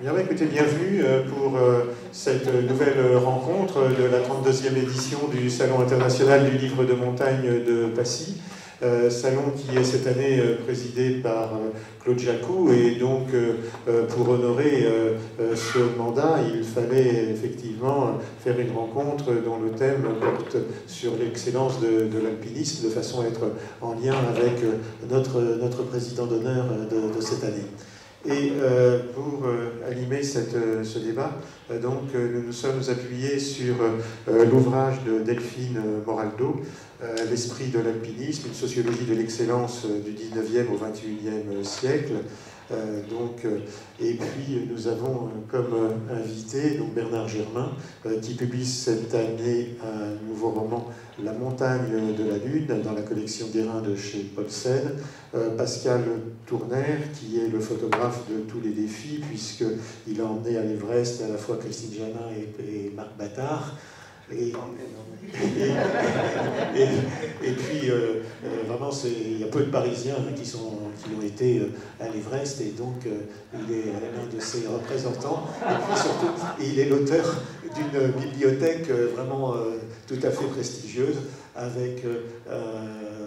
Bien, écoutez, bienvenue pour cette nouvelle rencontre de la 32e édition du Salon international du livre de montagne de Passy. Salon qui est cette année présidé par Claude Jacou, et donc pour honorer ce mandat, il fallait effectivement faire une rencontre dont le thème porte sur l'excellence de l'alpinisme, de façon à être en lien avec notre président d'honneur de cette année. Et pour animer ce débat, nous nous sommes appuyés sur l'ouvrage de Delphine Moraldo, L'esprit de l'alpinisme, une sociologie de l'excellence du 19e au 21e siècle. Et puis nous avons comme invité Bernard Germain, qui publie cette année un nouveau roman, La montagne de la Lune, dans la collection d'Hérin de chez Paulsen, Pascal Tournaire, qui est le photographe de tous les défis, puisqu'il a emmené à l'Everest à la fois Christine Janin et Marc Battard. Et puis, vraiment, il y a peu de Parisiens qui ont été à l'Everest, et donc il est l'un de ses représentants. Et puis surtout, il est l'auteur d'une bibliothèque vraiment tout à fait prestigieuse, avec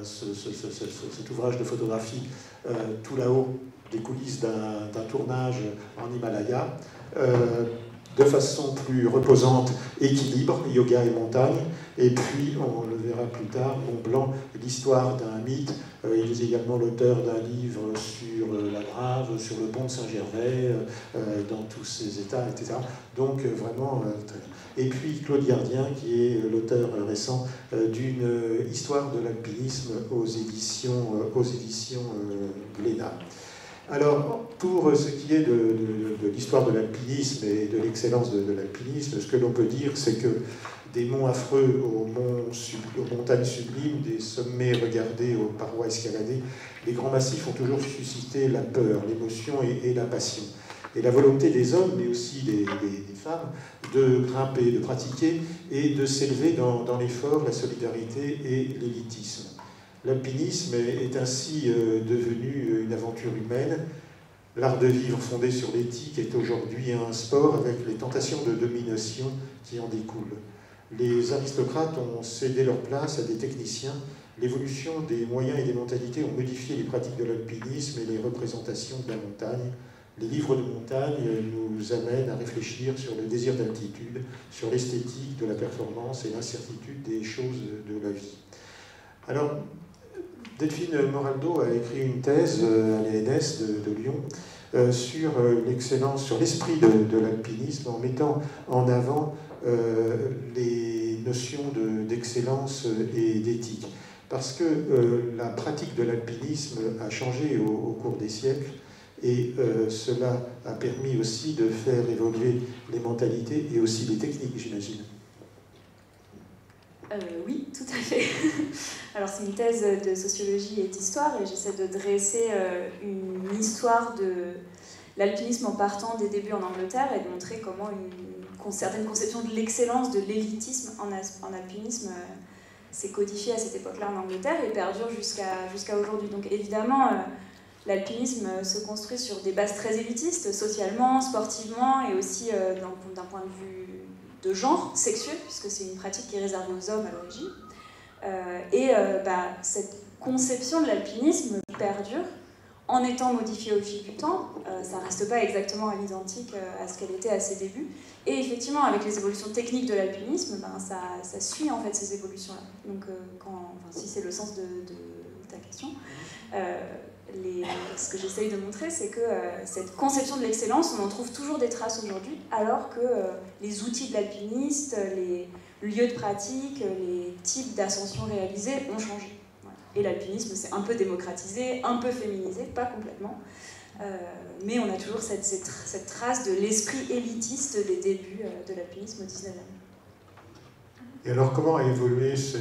cet ouvrage de photographie tout là-haut, des coulisses d'un tournage en Himalaya, de façon plus reposante, équilibre, yoga et montagne. Et puis, on le verra plus tard, Mont Blanc, l'histoire d'un mythe. Il est également l'auteur d'un livre sur la Drave, sur le pont de Saint-Gervais, dans tous ses états, etc. Donc, vraiment, très bien. Et puis, Claude Gardien, qui est l'auteur récent d'une histoire de l'alpinisme aux éditions Glénat. Alors, pour ce qui est de l'histoire de l'alpinisme et de l'excellence de l'alpinisme, ce que l'on peut dire, c'est que des monts affreux aux montagnes sublimes, des sommets regardés aux parois escaladées, les grands massifs ont toujours suscité la peur, l'émotion et la passion. Et la volonté des hommes, mais aussi des femmes, de grimper, de pratiquer et de s'élever dans l'effort, la solidarité et l'élitisme. L'alpinisme est ainsi devenu une aventure humaine. L'art de vivre fondé sur l'éthique est aujourd'hui un sport avec les tentations de domination qui en découlent. Les aristocrates ont cédé leur place à des techniciens. L'évolution des moyens et des mentalités ont modifié les pratiques de l'alpinisme et les représentations de la montagne. Les livres de montagne nous amènent à réfléchir sur le désir d'altitude, sur l'esthétique de la performance et l'incertitude des choses de la vie. Alors, Delphine Moraldo a écrit une thèse à l'ENS de Lyon sur l'excellence, sur l'esprit de l'alpinisme, en mettant en avant les notions d'excellence et d'éthique. Parce que la pratique de l'alpinisme a changé au cours des siècles, et cela a permis aussi de faire évoluer les mentalités et aussi les techniques, j'imagine. Oui, tout à fait. Alors c'est une thèse de sociologie et d'histoire, et j'essaie de dresser une histoire de l'alpinisme en partant des débuts en Angleterre, et de montrer comment une certaine conception de l'excellence, de l'élitisme en alpinisme s'est codifiée à cette époque-là en Angleterre et perdure jusqu'à aujourd'hui. Donc évidemment, l'alpinisme se construit sur des bases très élitistes, socialement, sportivement, et aussi d'un point de vue de genre sexuel, puisque c'est une pratique qui est réservée aux hommes à l'origine. Cette conception de l'alpinisme perdure en étant modifiée au fil du temps. Ça ne reste pas exactement à l'identique à ce qu'elle était à ses débuts. Et effectivement, avec les évolutions techniques de l'alpinisme, ça suit en fait ces évolutions-là. Donc, si c'est le sens de ta question, ce que j'essaye de montrer, c'est que cette conception de l'excellence, on en trouve toujours des traces aujourd'hui, alors que les outils de l'alpiniste, les lieux de pratique, les types d'ascension réalisés ont changé. Voilà. Et l'alpinisme s'est un peu démocratisé, un peu féminisé, pas complètement, mais on a toujours cette trace de l'esprit élitiste des débuts de l'alpinisme au 19e. Et alors, comment a évolué ce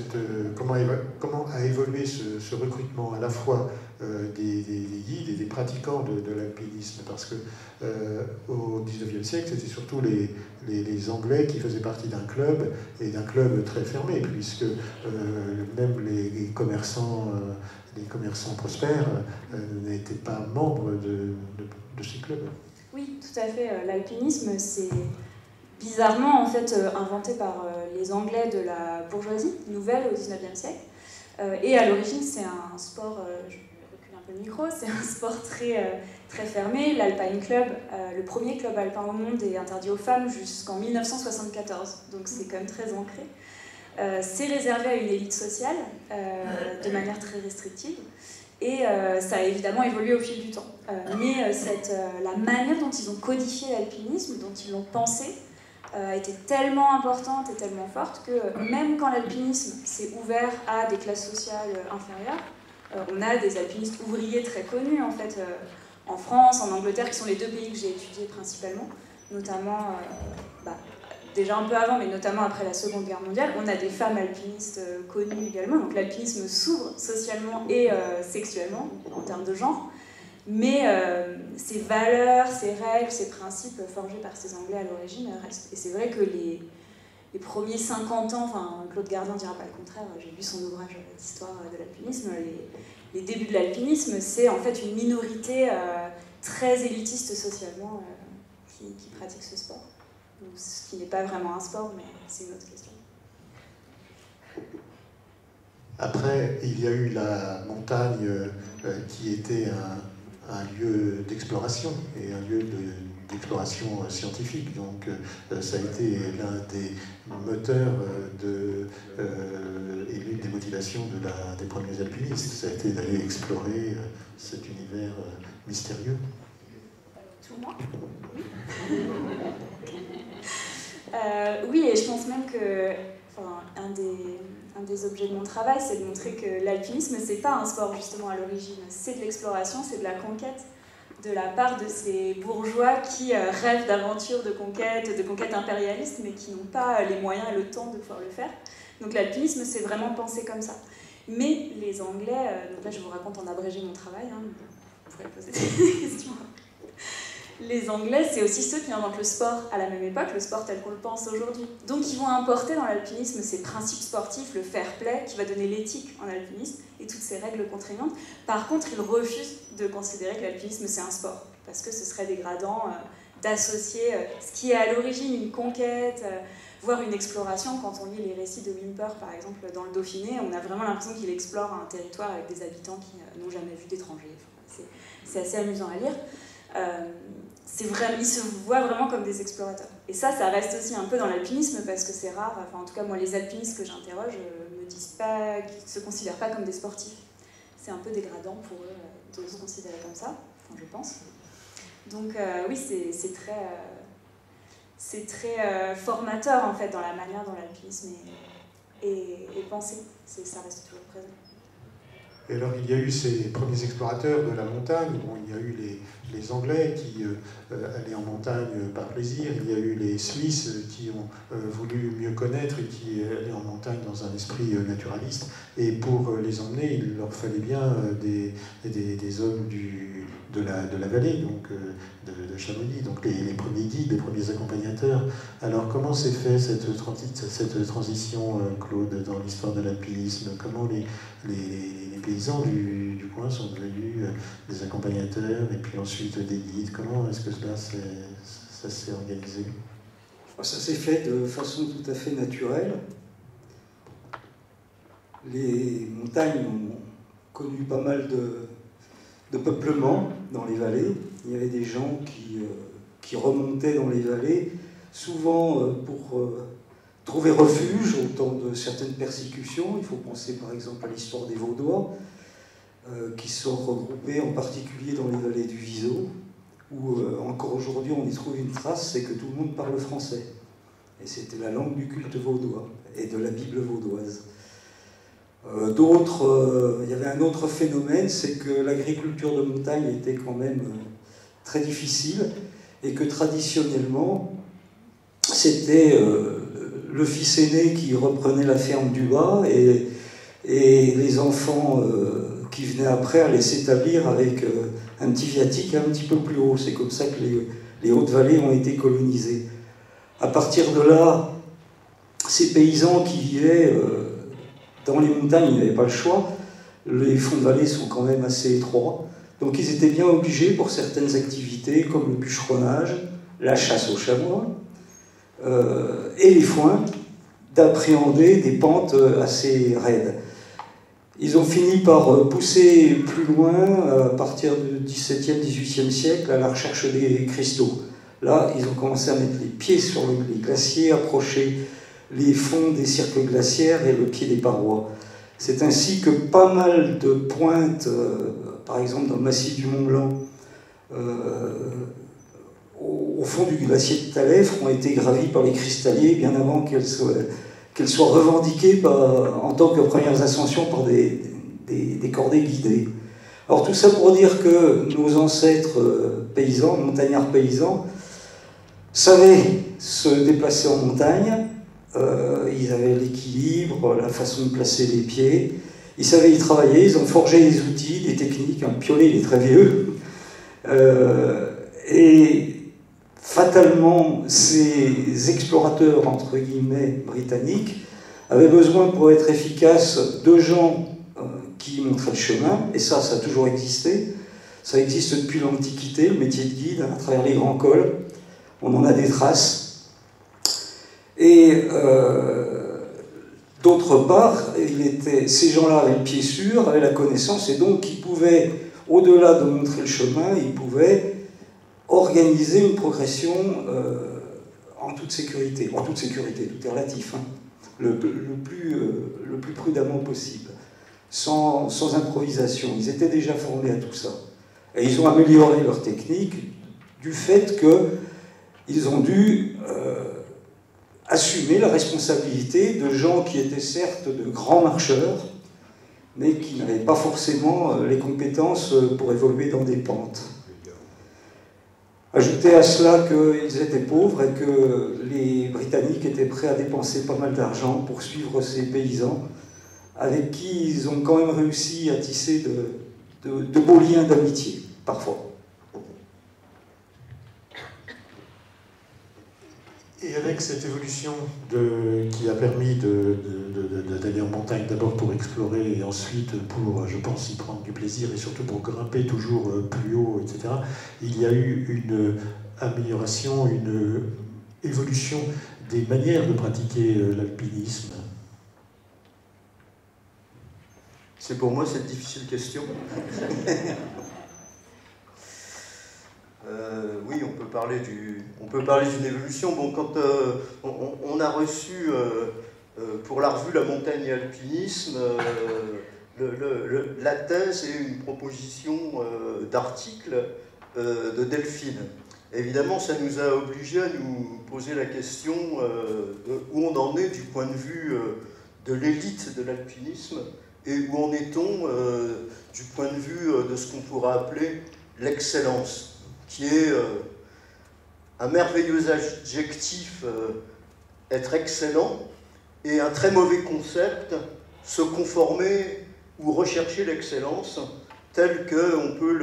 recrutement à la fois des guides et des pratiquants de l'alpinisme? Parce que au XIXe siècle, c'était surtout les Anglais qui faisaient partie d'un club, et d'un club très fermé, puisque même les commerçants prospères n'étaient pas membres de ces clubs. Oui, tout à fait. L'alpinisme, c'est bizarrement en fait inventé par les Anglais de la bourgeoisie nouvelle au XIXe siècle. Et à l'origine, c'est un sport, je recule un peu le micro, c'est un sport très fermé. L'Alpine Club, le premier club alpin au monde, est interdit aux femmes jusqu'en 1974, donc c'est quand même très ancré. C'est réservé à une élite sociale, de manière très restrictive, et ça a évidemment évolué au fil du temps. Mais la manière dont ils ont codifié l'alpinisme, dont ils l'ont pensé, était tellement importante et tellement forte que même quand l'alpinisme s'est ouvert à des classes sociales inférieures, on a des alpinistes ouvriers très connus en fait en France, en Angleterre, qui sont les deux pays que j'ai étudiés principalement, notamment déjà un peu avant, mais notamment après la Seconde Guerre mondiale. On a des femmes alpinistes connues également, donc l'alpinisme s'ouvre socialement et sexuellement en termes de genre. Mais ces valeurs, ces règles, ces principes forgés par ces Anglais à l'origine restent. Et c'est vrai que les premiers 50 ans, enfin Claude Gardien ne dira pas le contraire, j'ai lu son ouvrage d'histoire de l'alpinisme, les débuts de l'alpinisme, c'est en fait une minorité très élitiste socialement qui pratique ce sport. Donc, ce qui n'est pas vraiment un sport, mais c'est une autre question. Après, il y a eu la montagne qui était un lieu d'exploration et un lieu d'exploration scientifique. Donc ça a été l'un des moteurs et l'une des motivations des premiers alpinistes. Ça a été d'aller explorer cet univers mystérieux. Tout le monde ? Oui, et je pense même que un des objets de mon travail, c'est de montrer que l'alpinisme, c'est pas un sport justement à l'origine, c'est de l'exploration, c'est de la conquête de la part de ces bourgeois qui rêvent d'aventures, de conquêtes impérialistes, mais qui n'ont pas les moyens et le temps de pouvoir le faire. Donc l'alpinisme, c'est vraiment pensé comme ça. Mais les Anglais, donc là je vous raconte en abrégé mon travail, hein, vous pourrez poser des questions. Les Anglais, c'est aussi ceux qui inventent le sport à la même époque, le sport tel qu'on le pense aujourd'hui. Donc ils vont importer dans l'alpinisme ces principes sportifs, le fair play, qui va donner l'éthique en alpinisme, et toutes ces règles contraignantes. Par contre, ils refusent de considérer que l'alpinisme c'est un sport, parce que ce serait dégradant d'associer ce qui est à l'origine une conquête, voire une exploration. Quand on lit les récits de Whymper, par exemple, dans le Dauphiné, on a vraiment l'impression qu'il explore un territoire avec des habitants qui n'ont jamais vu d'étrangers. Enfin, c'est assez amusant à lire. Ils se voient vraiment comme des explorateurs. Et ça reste aussi un peu dans l'alpinisme parce que c'est rare. Enfin, en tout cas, moi, les alpinistes que j'interroge me disent pas qu'ils ne se considèrent pas comme des sportifs. C'est un peu dégradant pour eux de se considérer comme ça, enfin, je pense. Donc oui, c'est très formateur en fait dans la manière dont l'alpinisme est pensé. Ça reste toujours présent. Et alors, il y a eu ces premiers explorateurs de la montagne. Bon, il y a eu les Anglais qui allaient en montagne par plaisir. Il y a eu les Suisses qui ont voulu mieux connaître et qui allaient en montagne dans un esprit naturaliste. Et pour les emmener, il leur fallait bien des hommes de la vallée, donc de Chamonix, donc les premiers guides, les premiers accompagnateurs. Alors, comment s'est fait cette transition, Claude, dans l'histoire de l'alpinisme? Comment les paysans du coin sont devenus des accompagnateurs et puis ensuite des guides? Comment est-ce que ça s'est organisé? Ça s'est fait de façon tout à fait naturelle. Les montagnes ont connu pas mal de peuplement dans les vallées. Il y avait des gens qui remontaient dans les vallées, souvent pour trouver refuge au temps de certaines persécutions. Il faut penser par exemple à l'histoire des Vaudois, qui sont regroupés en particulier dans les vallées du Viseau, où encore aujourd'hui on y trouve une trace, c'est que tout le monde parle français. Et c'était la langue du culte vaudois et de la Bible vaudoise. Il y avait un autre phénomène, c'est que l'agriculture de montagne était quand même très difficile et que traditionnellement, c'était le fils aîné qui reprenait la ferme du bas et les enfants qui venaient après allaient s'établir avec un petit viatique un petit peu plus haut. C'est comme ça que les Hautes-Vallées ont été colonisées. À partir de là, ces paysans qui vivaient dans les montagnes, ils n'avaient pas le choix. Les fonds de vallée sont quand même assez étroits. Donc ils étaient bien obligés pour certaines activités comme le bûcheronnage, la chasse aux chamois et les foins d'appréhender des pentes assez raides. Ils ont fini par pousser plus loin à partir du XVIIe, XVIIIe siècle à la recherche des cristaux. Là, ils ont commencé à mettre les pieds sur les glaciers, approcher les fonds des cirques glaciaires et le pied des parois. C'est ainsi que pas mal de pointes, par exemple dans le massif du Mont-Blanc, au fond du glacier de Talefre, ont été gravies par les cristalliers bien avant qu'elles soient revendiquées en tant que premières ascensions par des cordées guidées. Alors tout ça pour dire que nos ancêtres paysans, montagnards paysans, savaient se déplacer en montagne. Ils avaient l'équilibre, la façon de placer les pieds. Ils savaient y travailler, ils ont forgé des outils, des techniques. Piolet, il est très vieux. Et fatalement, ces explorateurs, entre guillemets, britanniques, avaient besoin, pour être efficaces, de gens qui montraient le chemin. Et ça a toujours existé. Ça existe depuis l'Antiquité, le métier de guide, à travers les grands cols. On en a des traces. Et d'autre part, ces gens-là avaient le pied sûr, avaient la connaissance, et donc ils pouvaient, au-delà de montrer le chemin, ils pouvaient organiser une progression en toute sécurité. En toute sécurité, tout est relatif, hein, le plus prudemment possible, sans improvisation. Ils étaient déjà formés à tout ça. Et ils ont amélioré leur technique du fait qu'ils ont dû assumer la responsabilité de gens qui étaient certes de grands marcheurs, mais qui n'avaient pas forcément les compétences pour évoluer dans des pentes. Ajoutez à cela qu'ils étaient pauvres et que les Britanniques étaient prêts à dépenser pas mal d'argent pour suivre ces paysans, avec qui ils ont quand même réussi à tisser de beaux liens d'amitié, parfois. Et avec cette évolution qui a permis d'aller en montagne d'abord pour explorer et ensuite pour, je pense, y prendre du plaisir et surtout pour grimper toujours plus haut, etc., il y a eu une amélioration, une évolution des manières de pratiquer l'alpinisme. C'est pour moi cette difficile question. Oui, on peut parler d'une évolution. Bon, quand on a reçu pour la revue La Montagne et Alpinisme la thèse et une proposition d'article de Delphine. Évidemment, ça nous a obligés à nous poser la question où on en est du point de vue de l'élite de l'alpinisme et où en est-on du point de vue de ce qu'on pourrait appeler l'excellence, qui est un merveilleux adjectif, être excellent, et un très mauvais concept, se conformer ou rechercher l'excellence, tel qu'on peut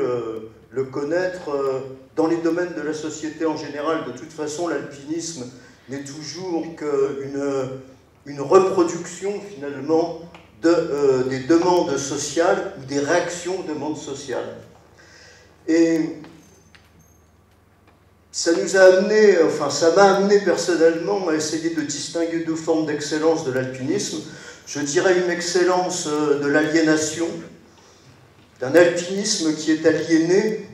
le connaître dans les domaines de la société en général. De toute façon, l'alpinisme n'est toujours qu'une reproduction, finalement, des demandes sociales ou des réactions aux demandes sociales. Et ça nous a amené, enfin ça m'a amené personnellement à essayer de distinguer deux formes d'excellence de l'alpinisme. Je dirais une excellence de l'aliénation, d'un alpinisme qui est aliéné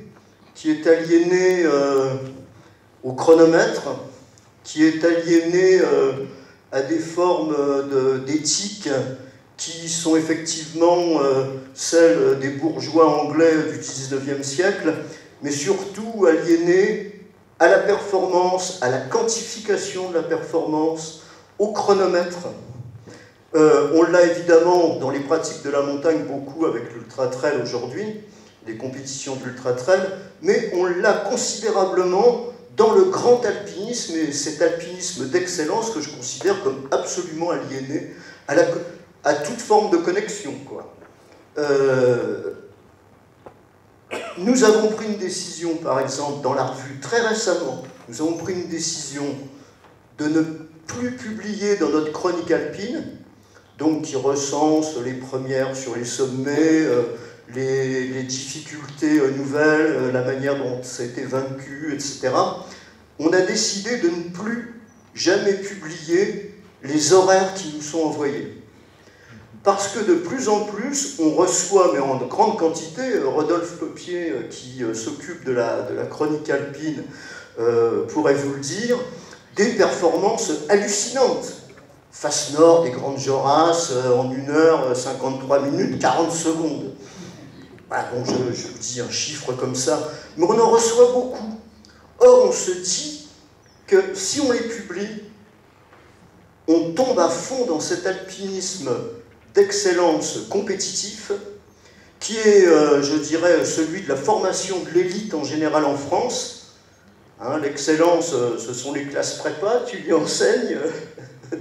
au chronomètre, qui est aliéné à des formes d'éthique qui sont effectivement celles des bourgeois anglais du XIXe siècle, mais surtout aliéné à la performance, à la quantification de la performance, au chronomètre. On l'a évidemment dans les pratiques de la montagne beaucoup avec l'ultra-trail aujourd'hui, les compétitions d'ultra-trail, mais on l'a considérablement dans le grand alpinisme, et cet alpinisme d'excellence que je considère comme absolument aliéné à toute forme de connexion, quoi. Nous avons pris une décision, par exemple, dans la revue, très récemment, nous avons pris une décision de ne plus publier dans notre chronique alpine, donc qui recense les premières sur les sommets, les difficultés nouvelles, la manière dont ça a été vaincu, etc., on a décidé de ne plus jamais publier les horaires qui nous sont envoyés. Parce que de plus en plus, on reçoit, mais en grande quantité, Rodolphe Popier, qui s'occupe de la chronique alpine, pourrait vous le dire, des performances hallucinantes. Face nord des Grandes Jorasses, en 1h53 40 secondes. Voilà, bon, je vous dis un chiffre comme ça, mais on en reçoit beaucoup. Or, on se dit que si on les publie, on tombe à fond dans cet alpinisme d'excellence compétitif, qui est, je dirais, celui de la formation de l'élite en général en France. Hein, l'excellence, ce sont les classes prépa, tu lui enseignes,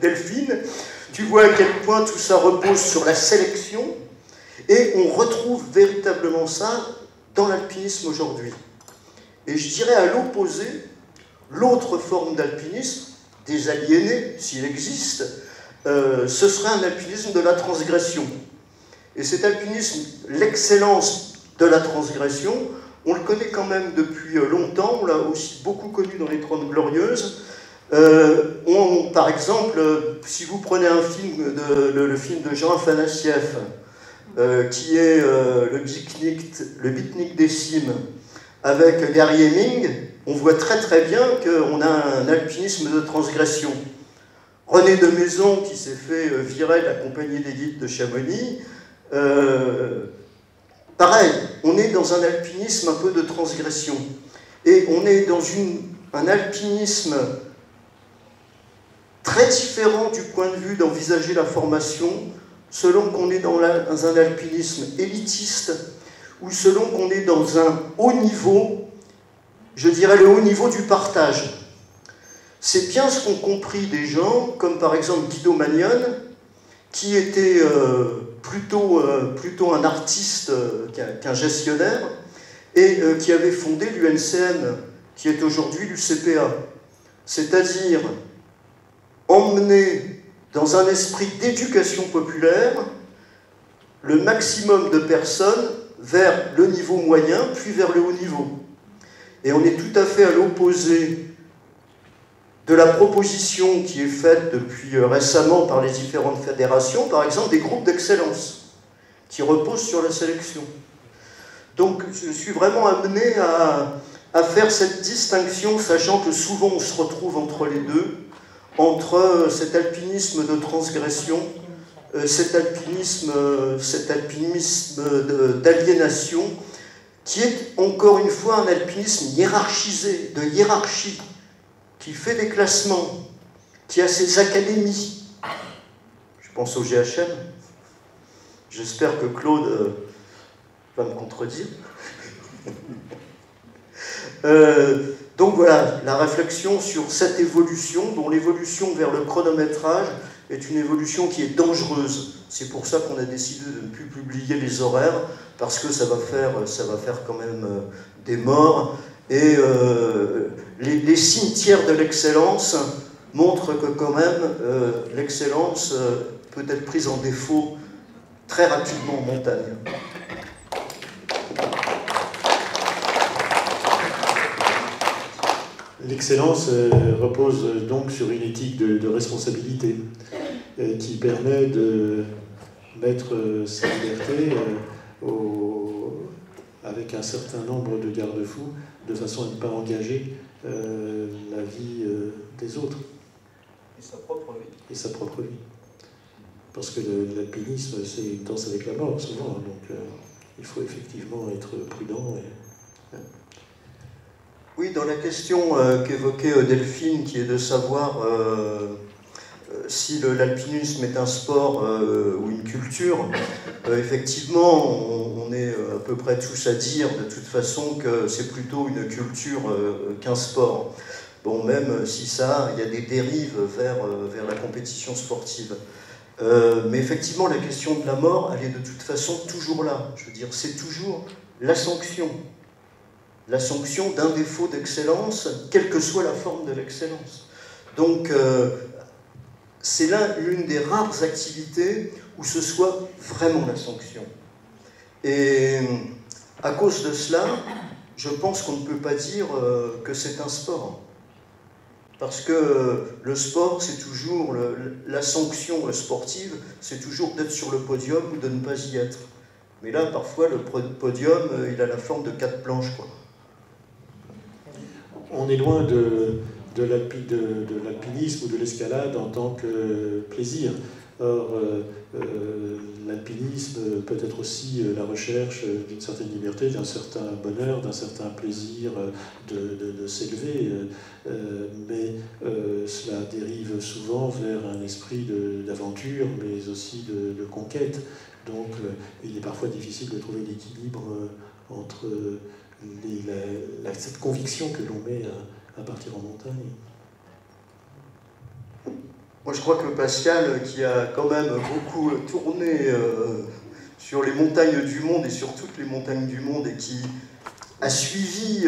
Delphine. Tu vois à quel point tout ça repose sur la sélection, et on retrouve véritablement ça dans l'alpinisme aujourd'hui. Et je dirais à l'opposé, l'autre forme d'alpinisme, des aliénés, s'il existe, ce serait un alpinisme de la transgression. Et cet alpinisme, l'excellence de la transgression, on le connaît quand même depuis longtemps, on l'a aussi beaucoup connu dans les 30 Glorieuses. Par exemple, si vous prenez un film, le film de Jean Afanassiev, qui est le Beatnik des Cimes, avec Gary Heming, on voit très très bien qu'on a un alpinisme de transgression. René de Maison, qui s'est fait virer de la compagnie d'élite de Chamonix, pareil, on est dans un alpinisme un peu de transgression. Et on est dans un alpinisme très différent du point de vue d'envisager la formation, selon qu'on est dans un alpinisme élitiste, ou selon qu'on est dans un haut niveau, je dirais le haut niveau du partage. C'est bien ce qu'ont compris des gens, comme par exemple Guido Magnon, qui était plutôt un artiste qu'un gestionnaire, et qui avait fondé l'UNCN, qui est aujourd'hui l'UCPA. C'est-à-dire emmener dans un esprit d'éducation populaire le maximum de personnes vers le niveau moyen, puis vers le haut niveau. Et on est tout à fait à l'opposé de la proposition qui est faite depuis récemment par les différentes fédérations, par exemple des groupes d'excellence, qui reposent sur la sélection. Donc je suis vraiment amené à faire cette distinction, sachant que souvent on se retrouve entre les deux, entre cet alpinisme de transgression, cet alpinisme d'aliénation, qui est encore une fois un alpinisme hiérarchisé, de hiérarchie, qui fait des classements, qui a ses académies. Je pense au GHM. J'espère que Claude va me contredire. Donc voilà, la réflexion sur cette évolution, dont l'évolution vers le chronométrage est une évolution qui est dangereuse. C'est pour ça qu'on a décidé de ne plus publier les horaires, parce que ça va faire quand même des morts. Et les cimetières de l'excellence montrent que quand même l'excellence peut être prise en défaut très rapidement en montagne. L'excellence repose donc sur une éthique de responsabilité qui permet de mettre sa liberté avec un certain nombre de garde-fous, de façon à ne pas engager la vie des autres. Et sa propre vie. Et sa propre vie. Parce que l'alpinisme, c'est une danse avec la mort, souvent. Donc il faut effectivement être prudent. Oui, dans la question qu'évoquait Delphine, qui est de savoir si l'alpinisme est un sport ou une culture, effectivement, on est à peu près tous à dire de toute façon que c'est plutôt une culture qu'un sport. Bon, même si il y a des dérives vers la compétition sportive. Mais effectivement, la question de la mort, elle est de toute façon toujours là. Je veux dire, c'est toujours la sanction d'un défaut d'excellence, quelle que soit la forme de l'excellence. Donc, c'est l'une des rares activités où ce soit vraiment la sanction. Et à cause de cela, je pense qu'on ne peut pas dire que c'est un sport. Parce que le sport, c'est toujours, la sanction sportive, c'est toujours d'être sur le podium ou de ne pas y être. Mais là, parfois, le podium, il a la forme de 4 planches, quoi. On est loin de l'alpinisme ou de l'escalade en tant que plaisir. Or, l'alpinisme peut être aussi la recherche d'une certaine liberté, d'un certain bonheur, d'un certain plaisir de s'élever, mais cela dérive souvent vers un esprit d'aventure, mais aussi de conquête. Donc, il est parfois difficile de trouver l'équilibre entre cette conviction que l'on met à partir en montagne. Moi, je crois que Pascal, qui a quand même beaucoup tourné sur les montagnes du monde et sur toutes les montagnes du monde et qui a suivi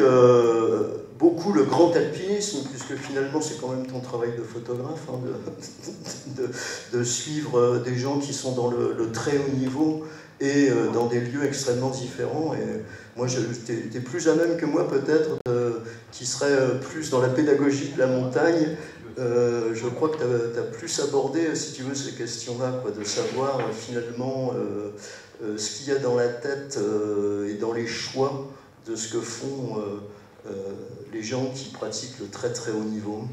beaucoup le grand alpinisme, puisque finalement c'est quand même ton travail de photographe, hein, de suivre des gens qui sont dans le très haut niveau et dans des lieux extrêmement différents. Et moi, t'es plus à même que moi peut-être, qui serait plus dans la pédagogie de la montagne. Je crois que tu as plus abordé, si tu veux, ces questions-là, de savoir finalement ce qu'il y a dans la tête et dans les choix de ce que font les gens qui pratiquent le très très haut niveau.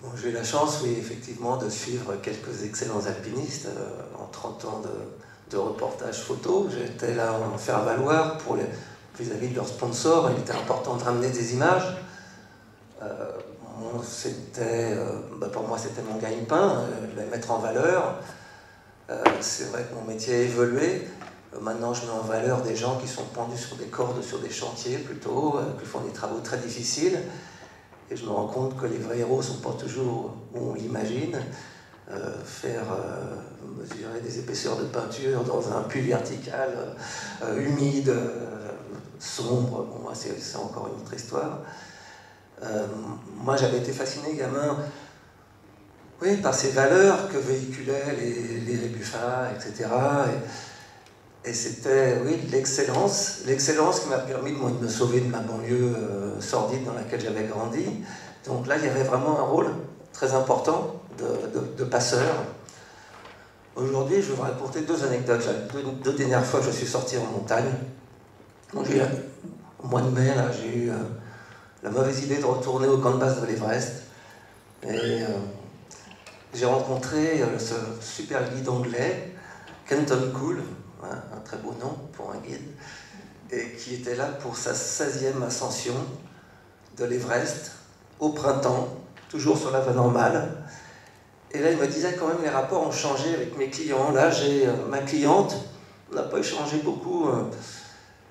Bon, j'ai eu la chance, oui, effectivement, de suivre quelques excellents alpinistes en 30 ans de reportage photo. J'étais là en faire valoir pour vis-à-vis de leurs sponsors. Il était important de ramener des images. Pour moi, c'était mon gagne-pain, de les mettre en valeur. C'est vrai que mon métier a évolué. Maintenant, je mets en valeur des gens qui sont pendus sur des cordes, sur des chantiers plutôt, qui font des travaux très difficiles. Et je me rends compte que les vrais héros ne sont pas toujours où on l'imagine. Faire mesurer des épaisseurs de peinture dans un puits vertical, humide, sombre, bon, c'est encore une autre histoire. Moi, j'avais été fasciné, gamin, oui, par ces valeurs que véhiculaient les Rébuffat, etc. Et c'était, oui, l'excellence qui m'a permis de me sauver de ma banlieue sordide dans laquelle j'avais grandi. Donc là, il y avait vraiment un rôle très important de passeur. Aujourd'hui, je vais vous raconter 2 anecdotes. Deux dernières fois que je suis sorti en montagne. Donc, au mois de mai, là, j'ai eu la mauvaise idée de retourner au camp de base de l'Everest. Et j'ai rencontré ce super guide anglais, Kenton Cool, hein, un très beau nom pour un guide, et qui était là pour sa 16e ascension de l'Everest, au printemps, toujours sur la voie normale. Et là, il me disait quand même les rapports ont changé avec mes clients. Là, j'ai ma cliente, on n'a pas échangé beaucoup,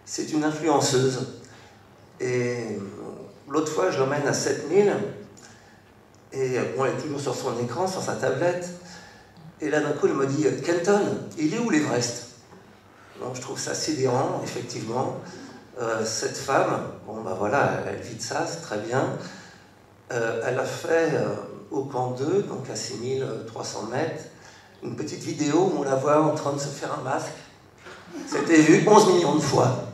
c'est une influenceuse. Et l'autre fois, je l'emmène à 7000, et bon, elle est toujours sur son écran, sur sa tablette. Et là, d'un coup, elle me dit « Kenton, il est où l'Everest ?» Donc, je trouve ça sidérant, effectivement. Cette femme, bon, ben voilà, elle vit de ça, c'est très bien. Elle a fait au camp 2, donc à 6300 mètres, une petite vidéo où on la voit en train de se faire un masque. C'était vu 11 millions de fois.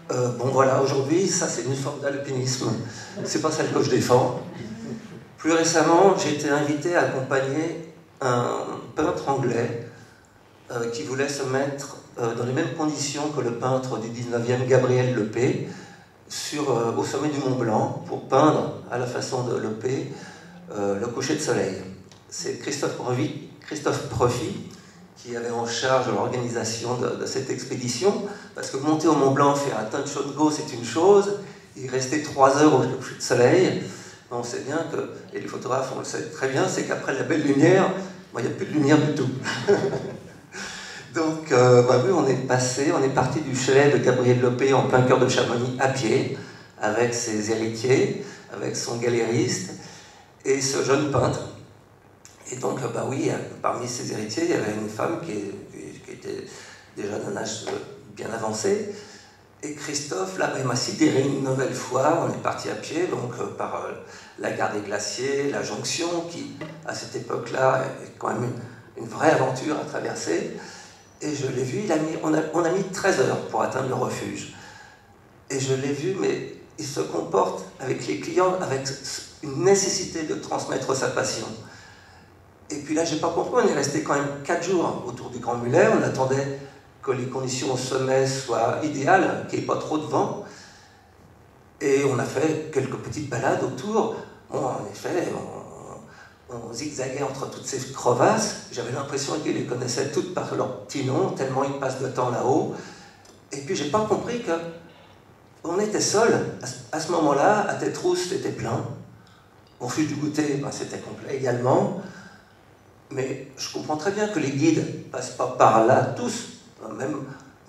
Bon voilà, aujourd'hui, ça c'est une forme d'alpinisme. C'est pas celle que je défends. Plus récemment, j'ai été invité à accompagner un peintre anglais qui voulait se mettre dans les mêmes conditions que le peintre du 19e, Gabriel Lepé, au sommet du Mont Blanc, pour peindre à la façon de Lepé le coucher de soleil. C'est Christophe Profit qui avait en charge l'organisation de cette expédition, parce que monter au Mont Blanc, faire un ton de Chongo, c'est une chose, il restait 3 heures au coucher de soleil. On sait bien que, et les photographes on le sait très bien, c'est qu'après la belle lumière, il n'y a plus de lumière du tout. Donc, oui, on est parti du chalet de Gabriel Lepé en plein cœur de Chamonix à pied, avec ses héritiers, avec son galériste et ce jeune peintre. Et donc, oui, parmi ses héritiers, il y avait une femme qui était déjà d'un âge bien avancé. Et Christophe, là, il m'a sidéré une nouvelle fois. On est parti à pied, donc par la gare des Glaciers, la jonction, qui, à cette époque-là, est quand même une vraie aventure à traverser. Et je l'ai vu, on a mis 13 heures pour atteindre le refuge. Et je l'ai vu, mais il se comporte avec les clients avec une nécessité de transmettre sa passion. Et puis là, j'ai pas compris, on est resté quand même 4 jours autour du Grand Mulet, on attendait que les conditions au sommet soient idéales, qu'il n'y ait pas trop de vent. Et on a fait quelques petites balades autour. Bon, en effet, on zigzaguait entre toutes ces crevasses. J'avais l'impression qu'ils les connaissaient toutes par leur petit nom, tellement ils passent de temps là-haut. Et puis, j'ai pas compris que on était seuls. À ce moment-là, à Tête-Rousse, c'était plein. Au refuge du Goûter, ben, c'était complet également. Mais je comprends très bien que les guides ne passent pas par là, tous.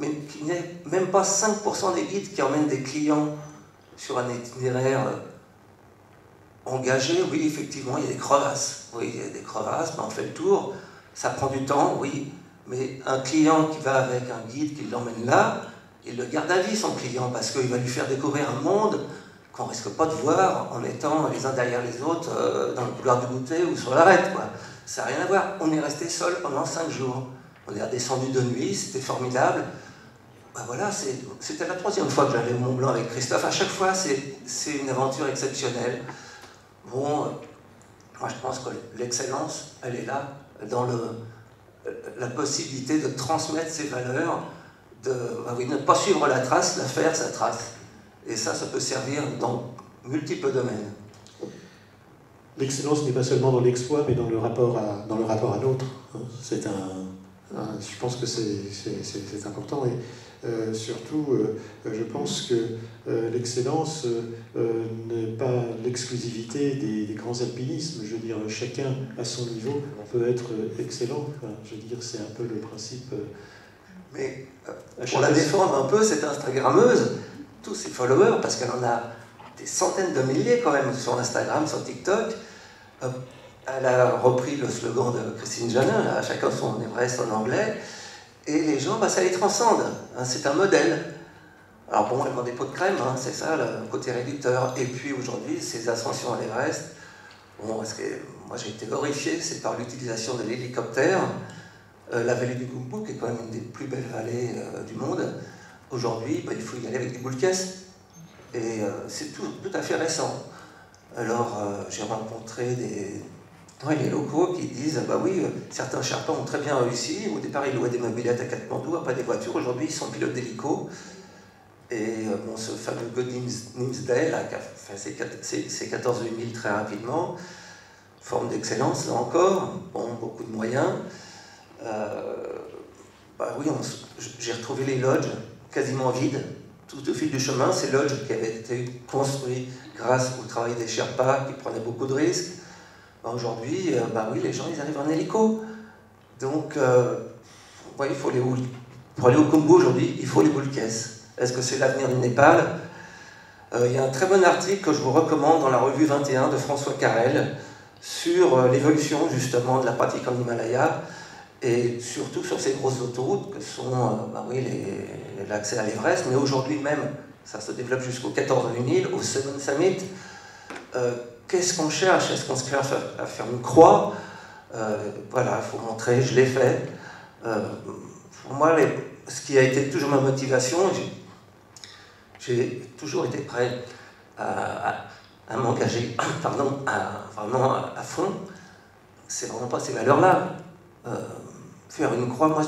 Mais qu'il n'y ait même pas 5% des guides qui emmènent des clients sur un itinéraire engagé. Oui, effectivement, il y a des crevasses. Oui, il y a des crevasses, ben, on fait le tour. Ça prend du temps, oui. Mais un client qui va avec un guide qui l'emmène là, il le garde à vie, son client, parce qu'il va lui faire découvrir un monde qu'on ne risque pas de voir en étant les uns derrière les autres dans le couloir du Goûter ou sur l'arête, quoi. Ça n'a rien à voir. On est resté seuls pendant 5 jours. On est redescendu de nuit, c'était formidable. Ben voilà, c'était la 3e fois que j'allais au Mont Blanc avec Christophe. À chaque fois, c'est une aventure exceptionnelle. Bon, moi je pense que l'excellence, elle est là, dans la possibilité de transmettre ses valeurs, de ne pas suivre la trace, la faire sa trace. Et ça peut servir dans multiples domaines. L'excellence n'est pas seulement dans l'exploit, mais dans le rapport à l'autre. Je pense que c'est important. Et surtout, je pense que l'excellence n'est pas l'exclusivité des grands alpinismes. Je veux dire, chacun à son niveau peut être excellent. Je veux dire, c'est un peu le principe. Mais pour la défendre un peu, cette Instagrammeuse, tous ses followers, parce qu'elle en a des centaines de milliers quand même sur Instagram, sur TikTok, elle a repris le slogan de Christine Janin, à chacun son Everest en anglais, et les gens, ça les transcende, hein, c'est un modèle. Alors bon, elle vend des pots de crème, hein, c'est ça le côté réducteur, et puis aujourd'hui, ces ascensions à l'Everest, bon, parce que moi j'ai été horrifié, c'est par l'utilisation de l'hélicoptère. La vallée du Gumbu, qui est quand même une des plus belles vallées du monde, aujourd'hui, il faut y aller avec des boules caisses. Et c'est tout à fait récent. Alors, j'ai rencontré les locaux qui disent oui, certains Sherpas ont très bien réussi. Au départ, ils louaient des mobylettes à Katmandou, après des voitures. Aujourd'hui, ils sont pilotes d'hélico. Et ce fameux God Nimsdale, là, qui a fait ses 14 000 très rapidement, forme d'excellence, là encore, beaucoup de moyens. Oui, j'ai retrouvé les lodges quasiment vides tout au fil du chemin. Ces lodges qui avaient été construits grâce au travail des Sherpas qui prenaient beaucoup de risques. Aujourd'hui, oui, les gens ils arrivent en hélico. Donc, il faut pour aller au Congo aujourd'hui, il faut les boules caisses. Est-ce que c'est l'avenir du Népal? Il y a un très bon article que je vous recommande dans la revue 21 de François Carrel sur l'évolution justement de la pratique en Himalaya. Et surtout sur ces grosses autoroutes que sont l'accès à l'Everest, mais aujourd'hui même, ça se développe jusqu'au 14 000, au Seven Summit. Qu'est-ce qu'on cherche? Est-ce qu'on se cherche à faire une croix? Voilà, il faut montrer, je l'ai fait. Pour moi, ce qui a été toujours ma motivation, j'ai toujours été prêt à m'engager vraiment à fond. C'est vraiment pas ces valeurs-là. Faire une croix, moi,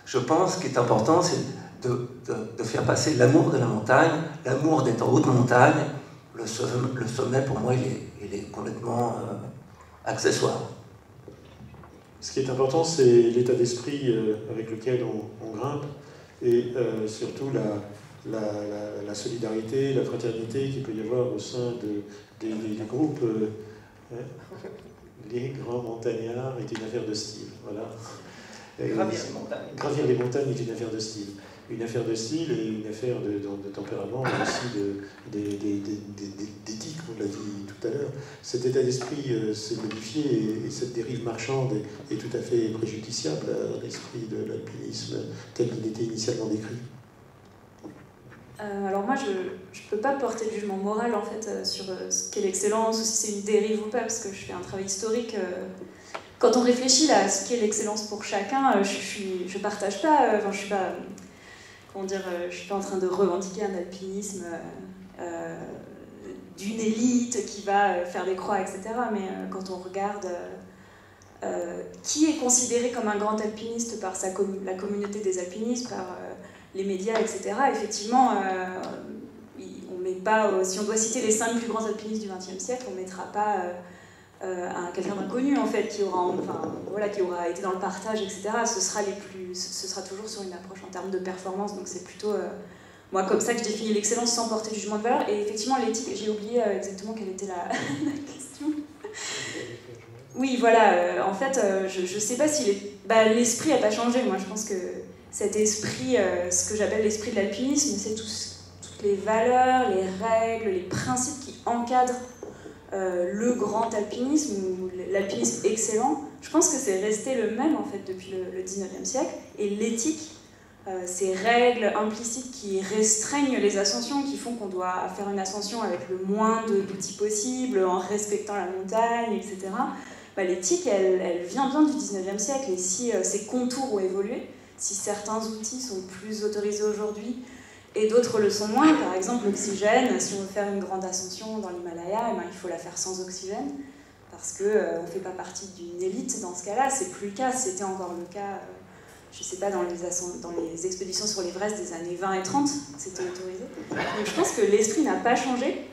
je pense qu'il est important, c'est de faire passer l'amour de la montagne, l'amour d'être en haute montagne. Le sommet, pour moi, il est complètement accessoire. Ce qui est important, c'est l'état d'esprit avec lequel on grimpe, et surtout la solidarité, la fraternité qu'il peut y avoir au sein des groupes. Les grands montagnards est une affaire de style. Voilà. Gravir les montagnes est une affaire de style. Une affaire de style et une affaire de tempérament, mais aussi d'éthique, on l'a dit tout à l'heure. Cet état d'esprit s'est modifié, et cette dérive marchande est tout à fait préjudiciable à l'esprit de l'alpinisme tel qu'il était initialement décrit. Alors moi, je ne peux pas porter de jugement moral en fait sur ce qu'est l'excellence, ou si c'est une dérive ou pas, parce que je fais un travail historique quand on réfléchit là, à ce qu'est l'excellence pour chacun, je partage pas, je suis pas, comment dire, je suis pas en train de revendiquer un alpinisme d'une élite qui va faire des croix, etc. Mais quand on regarde qui est considéré comme un grand alpiniste par la communauté des alpinistes, par les médias, etc., effectivement, on met pas, si on doit citer les 5 plus grands alpinistes du XXe siècle, on ne mettra pas à quelqu'un d'inconnu, en fait, qui aura été dans le partage, etc. Ce sera toujours sur une approche en termes de performance, donc c'est plutôt... moi, comme ça que je définis l'excellence sans porter de jugement de valeur. Et effectivement, l'éthique, j'ai oublié exactement quelle était la question. Oui, voilà, en fait, je sais pas si l'esprit n'a pas changé. Moi, je pense que cet esprit, ce que j'appelle l'esprit de l'alpinisme, c'est toutes les valeurs, les règles, les principes qui encadrent le grand alpinisme ou l'alpinisme excellent. Je pense que c'est resté le même, en fait, depuis le 19e siècle. Et l'éthique, ces règles implicites qui restreignent les ascensions, qui font qu'on doit faire une ascension avec le moins d'outils possible, en respectant la montagne, etc. L'éthique, elle vient bien du 19e siècle, et si ces contours ont évolué, si certains outils sont plus autorisés aujourd'hui et d'autres le sont moins, par exemple l'oxygène, si on veut faire une grande ascension dans l'Himalaya, il faut la faire sans oxygène, parce qu'on ne fait pas partie d'une élite dans ce cas-là. C'est plus le cas, c'était encore le cas... je ne sais pas, dans les expéditions sur l'Everest des années 20 et 30, c'était autorisé. Donc je pense que l'esprit n'a pas changé,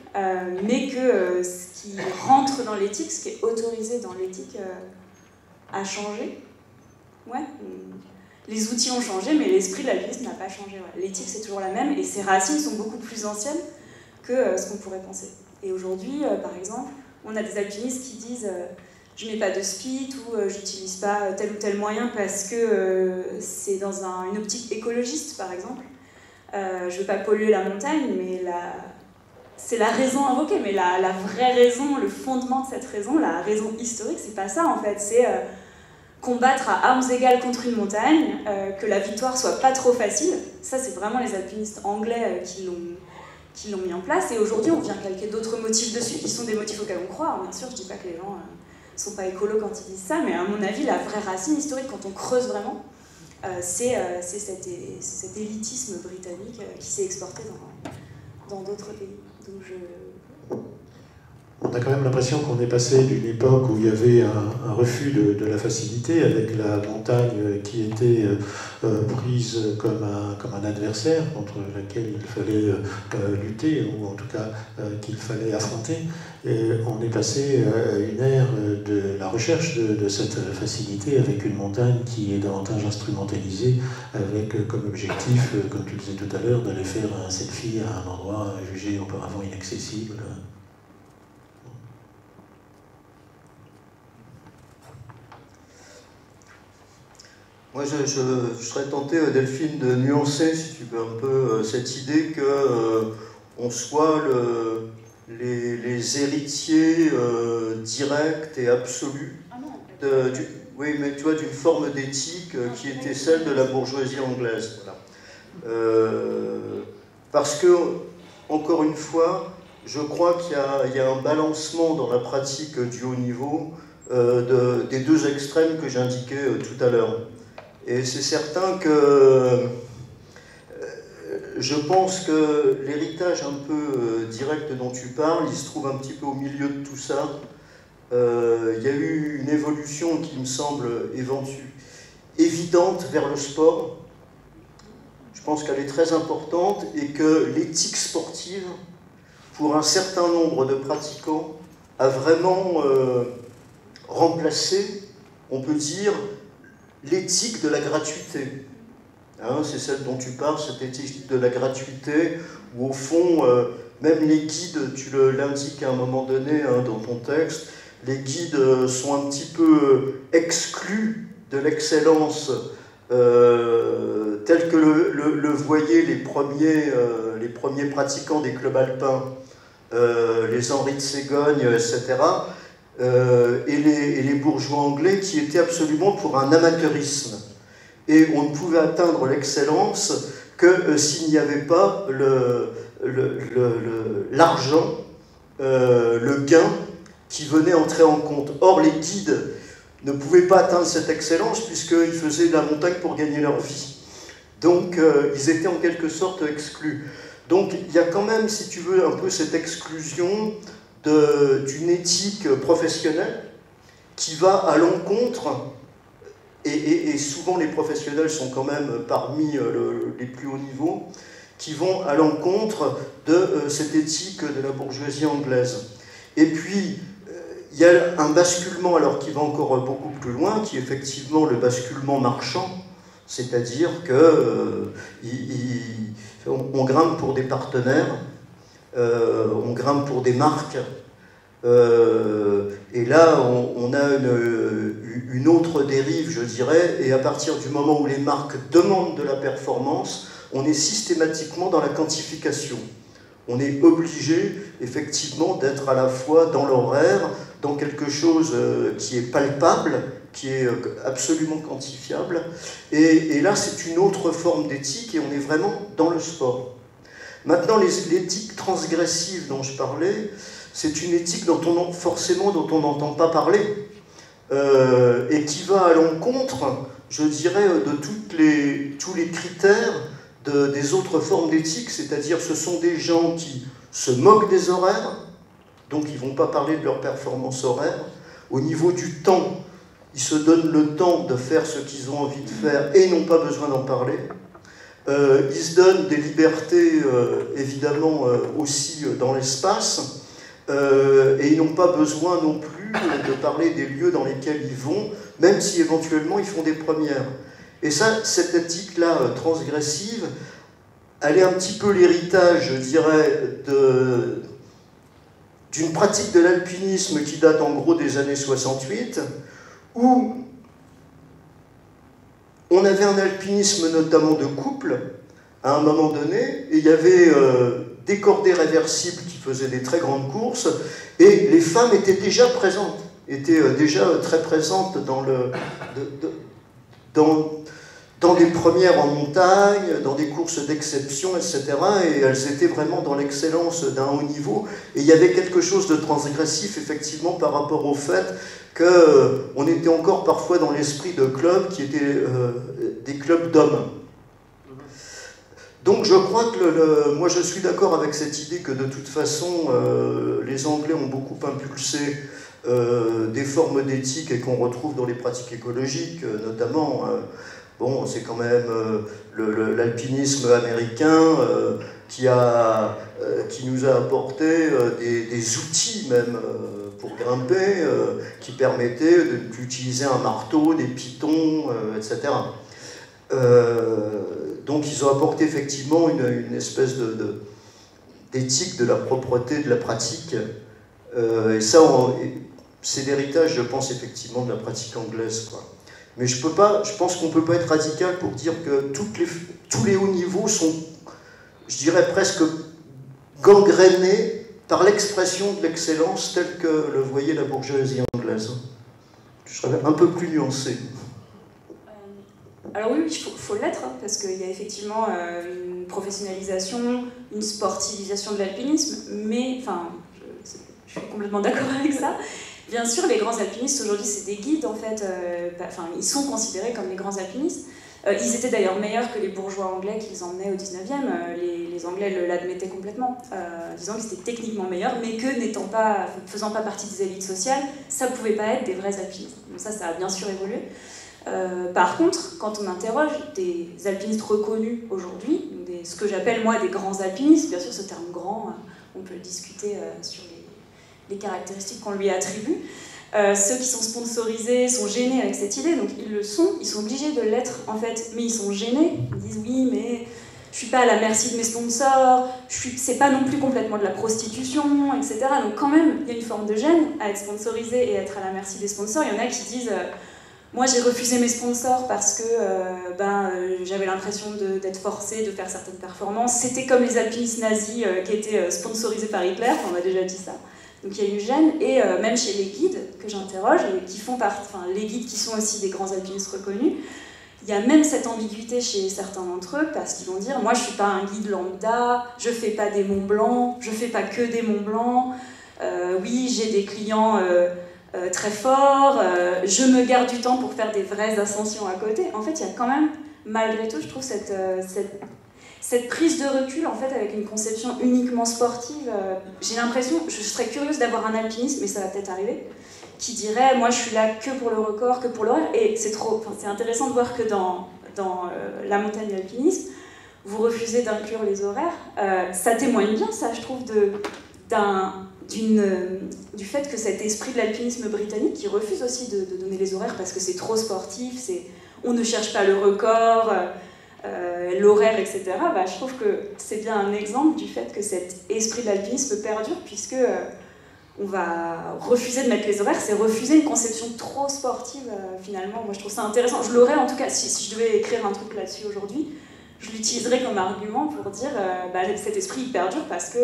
mais que ce qui rentre dans l'éthique, ce qui est autorisé dans l'éthique, a changé. Ouais. Les outils ont changé, mais l'esprit de l'alpinisme n'a pas changé. Ouais. L'éthique, c'est toujours la même, et ses racines sont beaucoup plus anciennes que ce qu'on pourrait penser. Et aujourd'hui, par exemple, on a des alpinistes qui disent... je ne mets pas de spit ou j'utilise pas tel ou tel moyen parce que c'est dans une optique écologiste, par exemple. Je ne veux pas polluer la montagne, mais c'est la raison invoquée. Mais la vraie raison, le fondement de cette raison, la raison historique, c'est pas ça en fait. C'est combattre à armes égales contre une montagne, que la victoire soit pas trop facile. Ça, c'est vraiment les alpinistes anglais qui l'ont mis en place. Et aujourd'hui, on vient calquer d'autres motifs dessus qui sont des motifs auxquels on croit. Alors, bien sûr, je dis pas que les gens... sont pas écolos quand ils disent ça, mais à mon avis, la vraie racine historique, quand on creuse vraiment, c'est cet élitisme britannique qui s'est exporté dans d'autres pays. Donc On a quand même l'impression qu'on est passé d'une époque où il y avait un refus de la facilité, avec la montagne qui était prise comme un adversaire contre lequel il fallait lutter, ou en tout cas qu'il fallait affronter. Et on est passé à une ère de la recherche de cette facilité, avec une montagne qui est davantage instrumentalisée, avec comme objectif, comme tu le disais tout à l'heure, d'aller faire un selfie à un endroit jugé auparavant inaccessible. Moi, je serais tenté, Delphine, de nuancer, si tu veux, un peu cette idée qu'on soit les héritiers directs et absolus oui, mais tu vois, d'une forme d'éthique qui était celle de la bourgeoisie anglaise. Voilà. Parce que, encore une fois, je crois qu'il y a un balancement dans la pratique du haut niveau des deux extrêmes que j'indiquais tout à l'heure. Et c'est certain que je pense que l'héritage un peu direct dont tu parles, il se trouve un petit peu au milieu de tout ça. Il y a eu une évolution qui me semble évidente vers le sport. Je pense qu'elle est très importante et que l'éthique sportive, pour un certain nombre de pratiquants, a vraiment remplacé, on peut dire, l'éthique de la gratuité. Hein, c'est celle dont tu parles, cette éthique de la gratuité, où au fond, même les guides, tu l'indiques à un moment donné hein, dans ton texte, les guides sont un petit peu exclus de l'excellence telle que le voyaient les premiers pratiquants des clubs alpins, les Henri de Ségogne, etc., et les bourgeois anglais qui étaient absolument pour un amateurisme. Et on ne pouvait atteindre l'excellence que s'il n'y avait pas l'argent, le gain qui venait entrer en compte. Or, les guides ne pouvaient pas atteindre cette excellence puisqu'ils faisaient de la montagne pour gagner leur vie. Donc ils étaient en quelque sorte exclus. Donc il y a quand même, si tu veux, un peu cette exclusion d'une éthique professionnelle qui va à l'encontre, et souvent les professionnels sont quand même parmi les plus hauts niveaux, qui vont à l'encontre de cette éthique de la bourgeoisie anglaise. Et puis, il y a un basculement, alors qui va encore beaucoup plus loin, qui est effectivement le basculement marchand, c'est-à-dire qu'on grimpe pour des partenaires, on grimpe pour des marques, et là on a une autre dérive, je dirais, et à partir du moment où les marques demandent de la performance, on est systématiquement dans la quantification. On est obligé, effectivement, d'être à la fois dans l'horaire, dans quelque chose qui est palpable, qui est absolument quantifiable. Et là, c'est une autre forme d'éthique, et on est vraiment dans le sport. Maintenant, l'éthique transgressive dont je parlais, c'est une éthique dont on n'entend pas parler, et qui va à l'encontre, je dirais, de tous les critères des autres formes d'éthique, c'est-à-dire ce sont des gens qui se moquent des horaires, donc ils ne vont pas parler de leur performance horaire. Au niveau du temps, ils se donnent le temps de faire ce qu'ils ont envie de faire et n'ont pas besoin d'en parler. Ils se donnent des libertés, évidemment, aussi dans l'espace, et ils n'ont pas besoin non plus de parler des lieux dans lesquels ils vont, même si éventuellement ils font des premières. Et ça, cette éthique-là transgressive, elle est un petit peu l'héritage, je dirais, d'une pratique de l'alpinisme qui date en gros des années 68, où on avait un alpinisme notamment de couple, à un moment donné, et il y avait des cordées réversibles qui faisaient des très grandes courses, et les femmes étaient déjà présentes, étaient déjà très présentes dans des premières en montagne, dans des courses d'exception, etc. Et elles étaient vraiment dans l'excellence d'un haut niveau. Et il y avait quelque chose de transgressif, effectivement, par rapport au fait qu'on était encore parfois dans l'esprit de clubs qui étaient des clubs d'hommes. Donc je crois que moi je suis d'accord avec cette idée que de toute façon les Anglais ont beaucoup impulsé des formes d'éthique et qu'on retrouve dans les pratiques écologiques, notamment. Bon, c'est quand même l'alpinisme américain qui nous a apporté des outils même pour grimper, qui permettaient d'utiliser un marteau, des pitons, etc. Donc ils ont apporté effectivement une espèce d'éthique de la propreté de la pratique. Et ça, c'est l'héritage, je pense, effectivement, de la pratique anglaise, quoi. Mais je pense qu'on ne peut pas être radical pour dire que tous les hauts niveaux sont, je dirais, presque gangrénés par l'expression de l'excellence telle que le voyait la bourgeoisie anglaise. Je serais un peu plus nuancé. Alors oui, il faut l'être, hein, parce qu'il y a effectivement une professionnalisation, une sportivisation de l'alpinisme, mais, enfin, je suis complètement d'accord avec ça. Bien sûr, les grands alpinistes, aujourd'hui, c'est des guides, en fait. Ils sont considérés comme les grands alpinistes. Ils étaient d'ailleurs meilleurs que les bourgeois anglais qu'ils emmenaient au 19e. Les Anglais l'admettaient complètement, disant qu'ils étaient techniquement meilleurs, mais que faisant pas partie des élites sociales, ça ne pouvait pas être des vrais alpinistes. Donc ça a bien sûr évolué. Par contre, quand on interroge des alpinistes reconnus aujourd'hui, ce que j'appelle moi des grands alpinistes, bien sûr ce terme grand, on peut le discuter sur les caractéristiques qu'on lui attribue. Ceux qui sont sponsorisés sont gênés avec cette idée, donc ils sont obligés de l'être en fait, mais ils sont gênés, ils disent oui mais je suis pas à la merci de mes sponsors, c'est pas non plus complètement de la prostitution, etc. Donc quand même, il y a une forme de gêne à être sponsorisé et être à la merci des sponsors. Il y en a qui disent moi j'ai refusé mes sponsors parce que j'avais l'impression d'être forcée de faire certaines performances. C'était comme les alpinistes nazis qui étaient sponsorisés par Hitler, on m'a déjà dit ça. Donc il y a une gêne, et même chez les guides que j'interroge, qui font partie, les guides qui sont aussi des grands alpinistes reconnus, il y a même cette ambiguïté chez certains d'entre eux, parce qu'ils vont dire moi je suis pas un guide lambda, je fais pas des Monts Blancs, je fais pas que des Monts Blancs, oui j'ai des clients très fort, je me garde du temps pour faire des vraies ascensions à côté. En fait, il y a quand même, malgré tout, je trouve, cette prise de recul, en fait, avec une conception uniquement sportive. J'ai l'impression, je serais curieuse d'avoir un alpiniste, mais ça va peut-être arriver, qui dirait, moi, je suis là que pour le record, que pour l'horaire. Et c'est intéressant de voir que dans la montagne de l'alpinisme, vous refusez d'inclure les horaires. Ça témoigne bien, ça, je trouve, du fait que cet esprit de l'alpinisme britannique qui refuse aussi de donner les horaires parce que c'est trop sportif, on ne cherche pas le record, l'horaire, etc. Je trouve que c'est bien un exemple du fait que cet esprit de l'alpinisme perdure, puisque on va refuser de mettre les horaires, c'est refuser une conception trop sportive, finalement. Moi, je trouve ça intéressant. Je l'aurais, en tout cas, si je devais écrire un truc là-dessus aujourd'hui, je l'utiliserais comme argument pour dire cet esprit il perdure parce que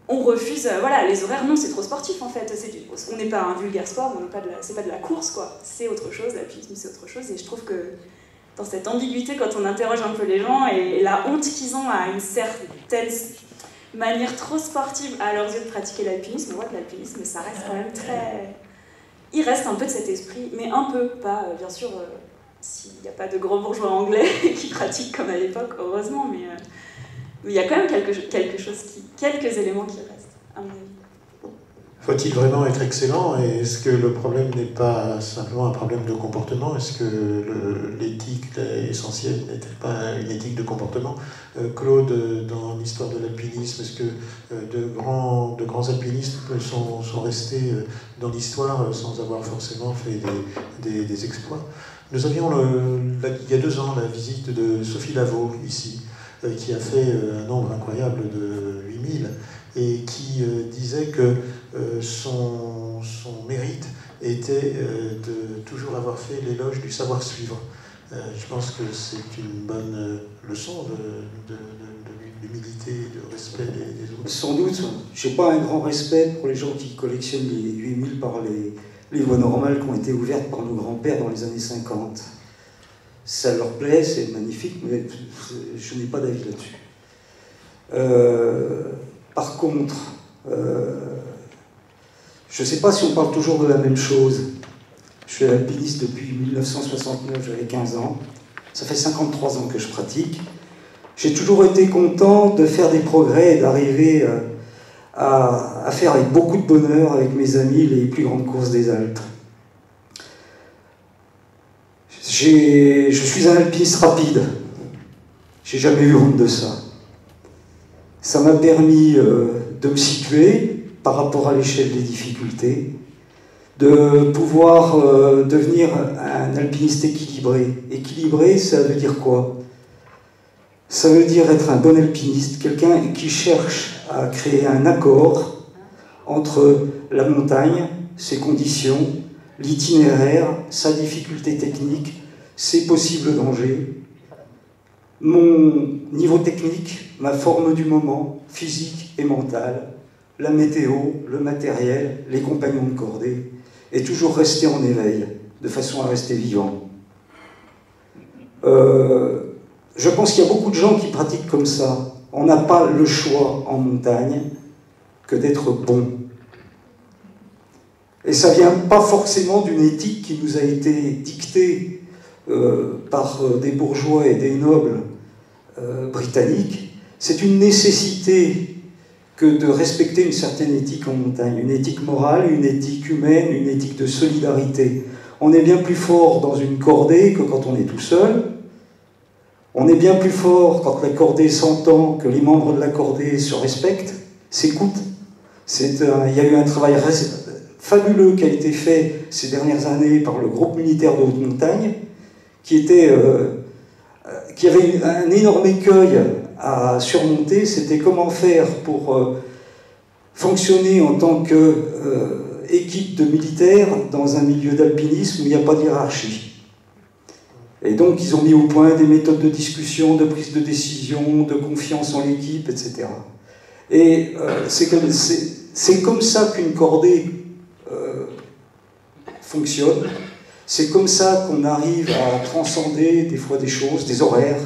on refuse, les horaires, non, c'est trop sportif en fait. On n'est pas un vulgaire sport, c'est pas de la course, quoi. C'est autre chose, l'alpinisme c'est autre chose. Et je trouve que dans cette ambiguïté, quand on interroge un peu les gens et la honte qu'ils ont à une certaine manière trop sportive à leurs yeux de pratiquer l'alpinisme, on voit que l'alpinisme, ça reste quand même très... Il reste un peu de cet esprit, mais un peu, pas, bien sûr, s'il n'y a pas de grands bourgeois anglais qui pratiquent comme à l'époque, heureusement, mais il y a quand même quelques éléments qui restent, à mon avis. Faut-il vraiment être excellent? Et est-ce que le problème n'est pas simplement un problème de comportement? Est-ce que l'éthique essentielle n'était pas une éthique de comportement? Claude, dans l'histoire de l'alpinisme, est-ce que de grands alpinistes sont restés dans l'histoire sans avoir forcément fait des exploits? Nous avions, il y a 2 ans, la visite de Sophie Lavaux, ici, qui a fait un nombre incroyable de 8000, et qui disait que son mérite était de toujours avoir fait l'éloge du savoir-suivre. Je pense que c'est une bonne leçon d'humilité et de respect des autres. Sans doute. Je n'ai pas un grand respect pour les gens qui collectionnent les 8000 par les voies normales qui ont été ouvertes par nos grands-pères dans les années 50. Ça leur plaît, c'est magnifique, mais je n'ai pas d'avis là-dessus. Par contre, je ne sais pas si on parle toujours de la même chose. Je suis alpiniste depuis 1969, j'avais 15 ans. Ça fait 53 ans que je pratique. J'ai toujours été content de faire des progrès et d'arriver à faire avec beaucoup de bonheur avec mes amis les plus grandes courses des Alpes. Je suis un alpiniste rapide. J'ai jamais eu honte de ça. Ça m'a permis de me situer par rapport à l'échelle des difficultés, de pouvoir devenir un alpiniste équilibré. Équilibré, ça veut dire quoi? Ça veut dire être un bon alpiniste, quelqu'un qui cherche à créer un accord entre la montagne, ses conditions, l'itinéraire, sa difficulté technique, ses possibles dangers, mon niveau technique, ma forme du moment, physique et mentale, la météo, le matériel, les compagnons de cordée, et toujours rester en éveil, de façon à rester vivant. Je pense qu'il y a beaucoup de gens qui pratiquent comme ça. On n'a pas le choix en montagne que d'être bon. Et ça ne vient pas forcément d'une éthique qui nous a été dictée par des bourgeois et des nobles britanniques. C'est une nécessité que de respecter une certaine éthique en montagne, une éthique morale, une éthique humaine, une éthique de solidarité. On est bien plus fort dans une cordée que quand on est tout seul. On est bien plus fort quand la cordée s'entend, que les membres de la cordée se respectent, s'écoutent. Il y a eu un travail fabuleux qui a été fait ces dernières années par le groupe militaire de haute montagne, qui avait un énorme écueil à surmonter, c'était comment faire pour fonctionner en tant qu'équipe de militaires dans un milieu d'alpinisme où il n'y a pas de hiérarchie. Et donc ils ont mis au point des méthodes de discussion, de prise de décision, de confiance en l'équipe, etc. Et c'est comme ça qu'une cordée fonctionne. C'est comme ça qu'on arrive à transcender des fois des choses, des horaires,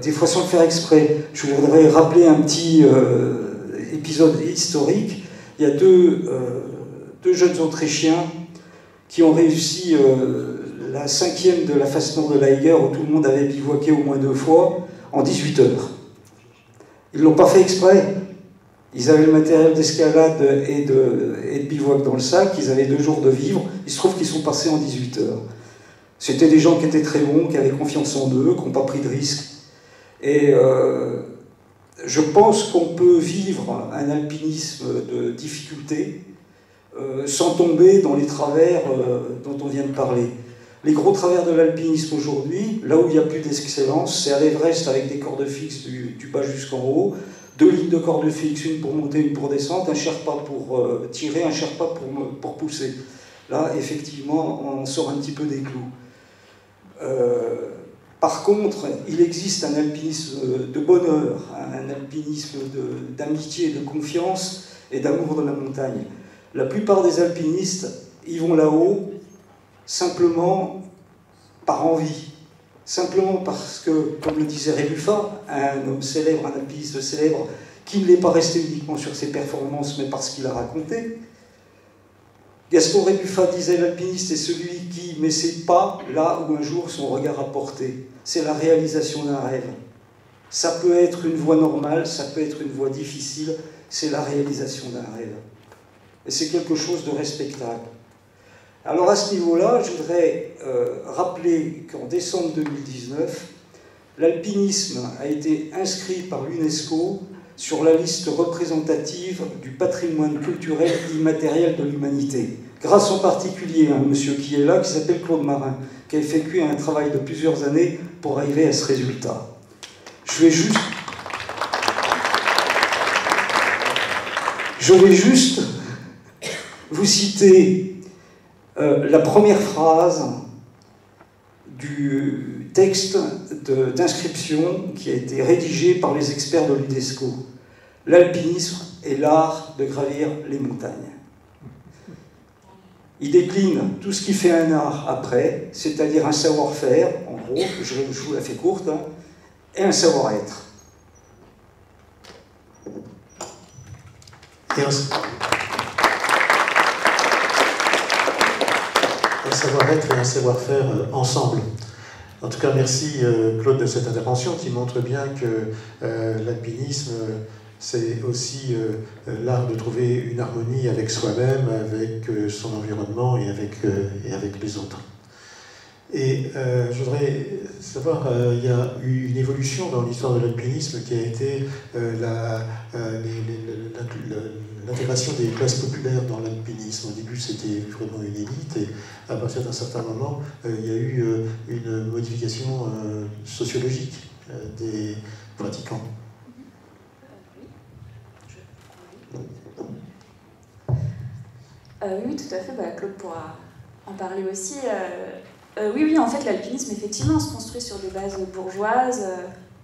des fois sans le faire exprès. Je voudrais rappeler un petit épisode historique. Il y a deux deux jeunes Autrichiens qui ont réussi la 5e de la face nord de l'Eiger, où tout le monde avait bivouaqué au moins 2 fois, en 18 heures. Ils ne l'ont pas fait exprès. Ils avaient le matériel d'escalade et de bivouac dans le sac, ils avaient 2 jours de vivre, il se trouve qu'ils sont passés en 18 heures. C'était des gens qui étaient très bons, qui avaient confiance en eux, qui n'ont pas pris de risques. Et je pense qu'on peut vivre un alpinisme de difficulté sans tomber dans les travers dont on vient de parler. Les gros travers de l'alpinisme aujourd'hui, là où il n'y a plus d'excellence, c'est à l'Everest avec des cordes fixes du bas jusqu'en haut, 2 lignes de cordes fixes, une pour monter, une pour descendre, un Sherpa pour tirer, un Sherpa pour pousser. Là, effectivement, on sort un petit peu des clous. Par contre, il existe un alpinisme de bonheur, un alpinisme d'amitié, de confiance et d'amour de la montagne. La plupart des alpinistes, ils vont là-haut simplement par envie, simplement parce que, comme le disait Rébuffat, un homme célèbre, un alpiniste célèbre, qui ne l'est pas resté uniquement sur ses performances, mais parce qu'il a raconté. Gaston Rébuffat disait: l'alpiniste est celui qui met ses pas là où un jour son regard a porté. C'est la réalisation d'un rêve. Ça peut être une voie normale, ça peut être une voie difficile, c'est la réalisation d'un rêve. Et c'est quelque chose de respectable. Alors à ce niveau-là, je voudrais rappeler qu'en décembre 2019, l'alpinisme a été inscrit par l'UNESCO sur la liste représentative du patrimoine culturel immatériel de l'humanité. Grâce en particulier à un monsieur qui est là, qui s'appelle Claude Marin, qui a effectué un travail de plusieurs années pour arriver à ce résultat. Je vais juste vous citer la première phrase du texte d'inscription qui a été rédigé par les experts de l'UNESCO. L'alpinisme est l'art de gravir les montagnes. Il décline tout ce qui fait un art après, c'est-à-dire un savoir-faire, en gros, je vous la fais courte, hein, et un savoir-être. Un savoir-être et un savoir-faire ensemble. En tout cas, merci Claude de cette intervention qui montre bien que l'alpinisme, c'est aussi l'art de trouver une harmonie avec soi-même, avec son environnement et avec les autres. Et je voudrais savoir, il y a eu une évolution dans l'histoire de l'alpinisme qui a été l'intégration des classes populaires dans l'alpinisme. Au début, c'était vraiment une élite, et à partir d'un certain moment, il y a eu une modification sociologique des pratiquants. Oui, tout à fait. Claude pourra en parler aussi. Oui, en fait, l'alpinisme, effectivement, se construit sur des bases bourgeoises,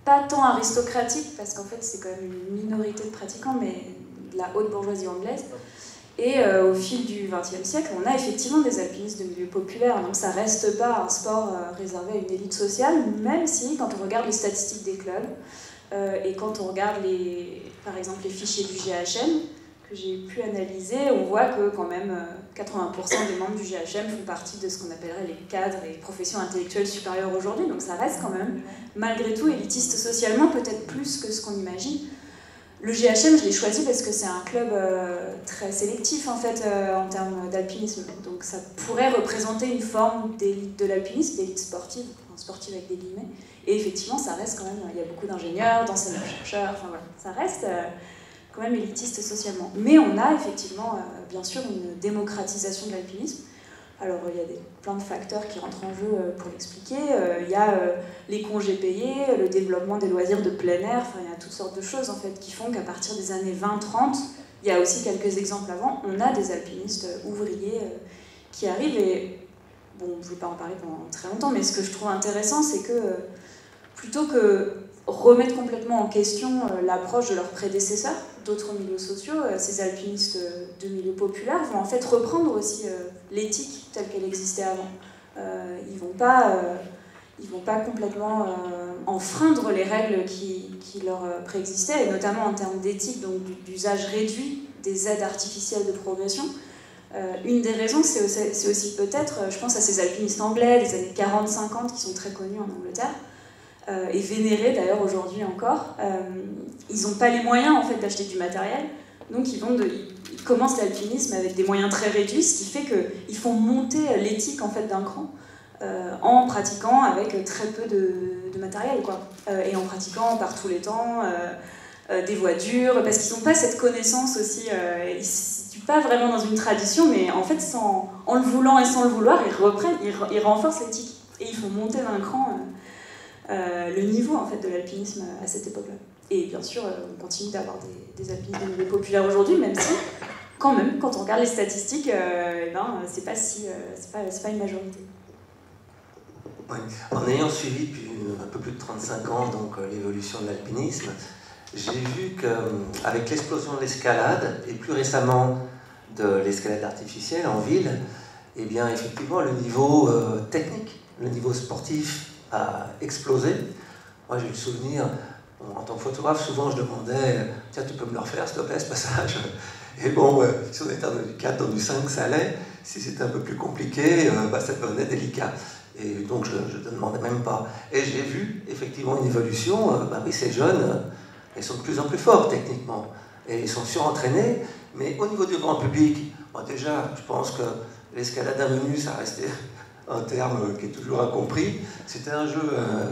pas tant aristocratiques, parce qu'en fait, c'est quand même une minorité de pratiquants, mais de la haute bourgeoisie anglaise. Et au fil du XXe siècle, on a effectivement des alpinistes de milieu populaire, donc ça reste pas un sport réservé à une élite sociale, même si, quand on regarde les statistiques des clubs, et quand on regarde, par exemple, les fichiers du GHM, que j'ai pu analyser, on voit que quand même 80% des membres du GHM font partie de ce qu'on appellerait les cadres et professions intellectuelles supérieures aujourd'hui, donc ça reste quand même, malgré tout, élitiste socialement, peut-être plus que ce qu'on imagine. Le GHM, je l'ai choisi parce que c'est un club très sélectif en fait en termes d'alpinisme, donc ça pourrait représenter une forme d'élite de l'alpinisme, d'élite sportive, enfin, sportive avec des guillemets, et effectivement ça reste quand même, il y a beaucoup d'ingénieurs, d'enseignants-chercheurs, enfin voilà, ça reste quand même élitiste socialement. Mais on a effectivement, bien sûr, une démocratisation de l'alpinisme. Alors, il y a plein de facteurs qui rentrent en jeu pour l'expliquer. Il y a les congés payés, le développement des loisirs de plein air, enfin, il y a toutes sortes de choses en fait, qui font qu'à partir des années 20-30, il y a aussi quelques exemples avant, on a des alpinistes ouvriers qui arrivent. Et bon, je ne vais pas en parler pendant très longtemps, mais ce que je trouve intéressant, c'est que plutôt que remettre complètement en question l'approche de leurs prédécesseurs, d'autres milieux sociaux, ces alpinistes de milieux populaires vont en fait reprendre aussi l'éthique telle qu'elle existait avant. Ils vont pas complètement enfreindre les règles qui leur préexistaient, et notamment en termes d'éthique, donc d'usage réduit des aides artificielles de progression. Une des raisons, c'est aussi peut-être, je pense à ces alpinistes anglais des années 40-50 qui sont très connus en Angleterre, et vénérés d'ailleurs aujourd'hui encore. Ils n'ont pas les moyens en fait d'acheter du matériel, donc ils commencent l'alpinisme avec des moyens très réduits, ce qui fait qu'ils font monter l'éthique en fait d'un cran en pratiquant avec très peu de matériel, quoi. Et en pratiquant par tous les temps des voies dures, parce qu'ils n'ont pas cette connaissance aussi. Ils ne se situent pas vraiment dans une tradition, mais en fait, en le voulant et sans le vouloir, ils renforcent l'éthique et ils font monter d'un cran le niveau en fait de l'alpinisme à cette époque-là. Et bien sûr, on continue d'avoir des alpinistes de niveau populaire aujourd'hui, même si, quand même, quand on regarde les statistiques, c'est pas une majorité. Oui. En ayant suivi depuis un peu plus de 35 ans donc l'évolution de l'alpinisme, j'ai vu qu'avec l'explosion de l'escalade, et plus récemment de l'escalade artificielle en ville, eh bien effectivement le niveau technique, le niveau sportif a explosé. Moi j'ai le souvenir, en tant que photographe, souvent je demandais « Tiens, tu peux me le refaire s'il te plaît ce passage ?» Et bon, si on était dans du 4, dans du 5, ça allait. Si c'était un peu plus compliqué, ça devenait délicat. Et donc je ne demandais même pas. Et j'ai vu effectivement une évolution. Oui, ces jeunes, ils sont de plus en plus forts techniquement. Et ils sont surentraînés. Mais au niveau du grand public, déjà, je pense que l'escalade à menu, ça restait un terme qui est toujours incompris. C'était un jeu,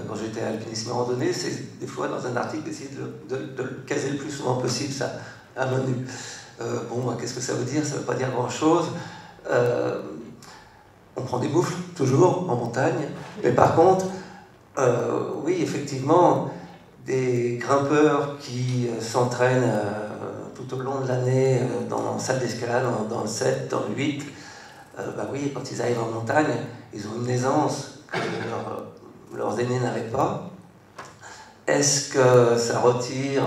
quand j'étais alpinisme randonnée, c'est des fois dans un article d'essayer de le caser le plus souvent possible, ça, à menu. Qu'est-ce que ça veut dire? Ça ne veut pas dire grand-chose. On prend des bouffles, toujours, en montagne. Mais par contre, oui, effectivement, des grimpeurs qui s'entraînent tout au long de l'année dans la salle d'escalade, dans le 7, dans le 8, oui, quand ils arrivent en montagne, ils ont une aisance que leurs aînés n'avaient pas. Est-ce que ça retire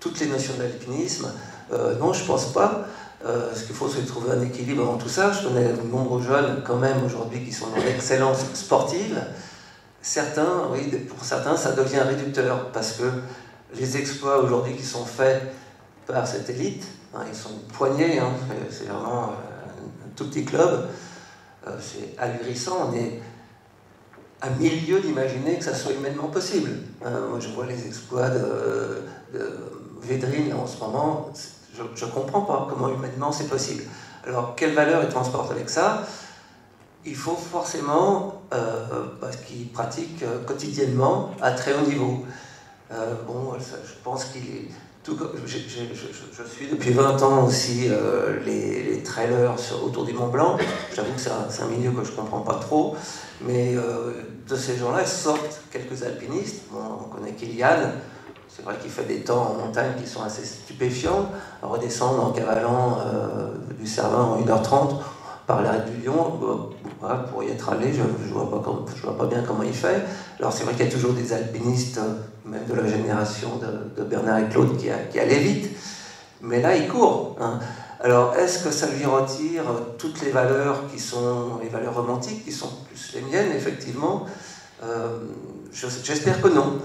toutes les notions de l'alpinisme? Non, je ne pense pas. Parce qu'il faut se trouver un équilibre dans tout ça. Je connais de nombreux jeunes quand même aujourd'hui qui sont dans l'excellence sportive. Certains, oui, pour certains, ça devient réducteur parce que les exploits aujourd'hui qui sont faits par cette élite, ils sont poignés, c'est vraiment un tout petit club, c'est ahurissant. On est à milieu d'imaginer que ça soit humainement possible. Moi, je vois les exploits de Védrine là, en ce moment. Je ne comprends pas comment humainement c'est possible. Alors, quelle valeur ils transportent avec ça? Il faut forcément parce qu'ils pratiquent quotidiennement à très haut niveau. Je pense qu'il est... Je suis depuis 20 ans aussi les trailers autour du Mont Blanc. J'avoue que c'est un milieu que je ne comprends pas trop. Mais de ces gens-là, sortent quelques alpinistes. On connaît Kylian. C'est vrai qu'il fait des temps en montagne qui sont assez stupéfiants. Redescendre en cavalant du Cervin en 1h30 par l'arrêt du Lion, pour y être allé, je ne vois pas bien comment il fait. Alors c'est vrai qu'il y a toujours des alpinistes, même de la génération de Bernard et Claude, qui allaient vite. Mais là, il court. Alors est-ce que ça lui retire toutes les valeurs qui sont les valeurs romantiques, qui sont plus les miennes, effectivement? J'espère que non,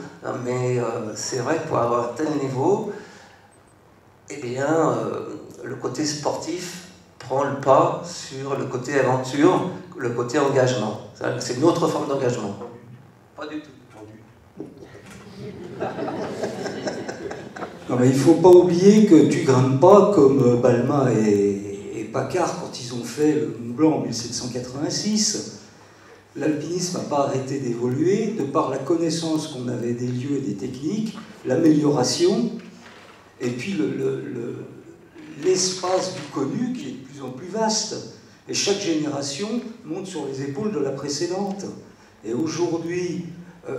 mais c'est vrai que pour avoir un tel niveau, eh bien, le côté sportif prend le pas sur le côté aventure, le côté engagement. C'est une autre forme d'engagement. Pas du tout. Non, mais il ne faut pas oublier que tu grimpes pas comme Balma et Paccard quand ils ont fait le Mont Blanc en 1786. L'alpinisme n'a pas arrêté d'évoluer, de par la connaissance qu'on avait des lieux et des techniques, l'amélioration, et puis l'espace du connu qui est de plus en plus vaste. Et chaque génération monte sur les épaules de la précédente. Et aujourd'hui,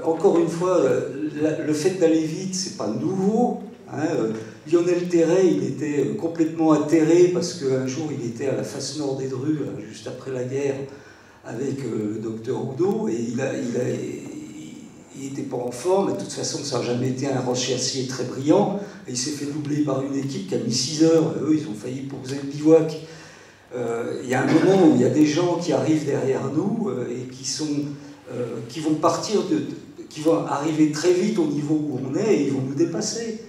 encore une fois, le fait d'aller vite, c'est pas nouveau. Lionel Terray, il était complètement atterré parce qu'un jour, il était à la face nord des Drus, juste après la guerre, avec le docteur Oudot, et il n'était pas en forme, de toute façon ça n'a jamais été un rocher-acier très brillant, et il s'est fait doubler par une équipe qui a mis 6 heures, eux ils ont failli poser le bivouac. Il y a un moment où il y a des gens qui arrivent derrière nous et qui vont partir, qui vont arriver très vite au niveau où on est et ils vont nous dépasser.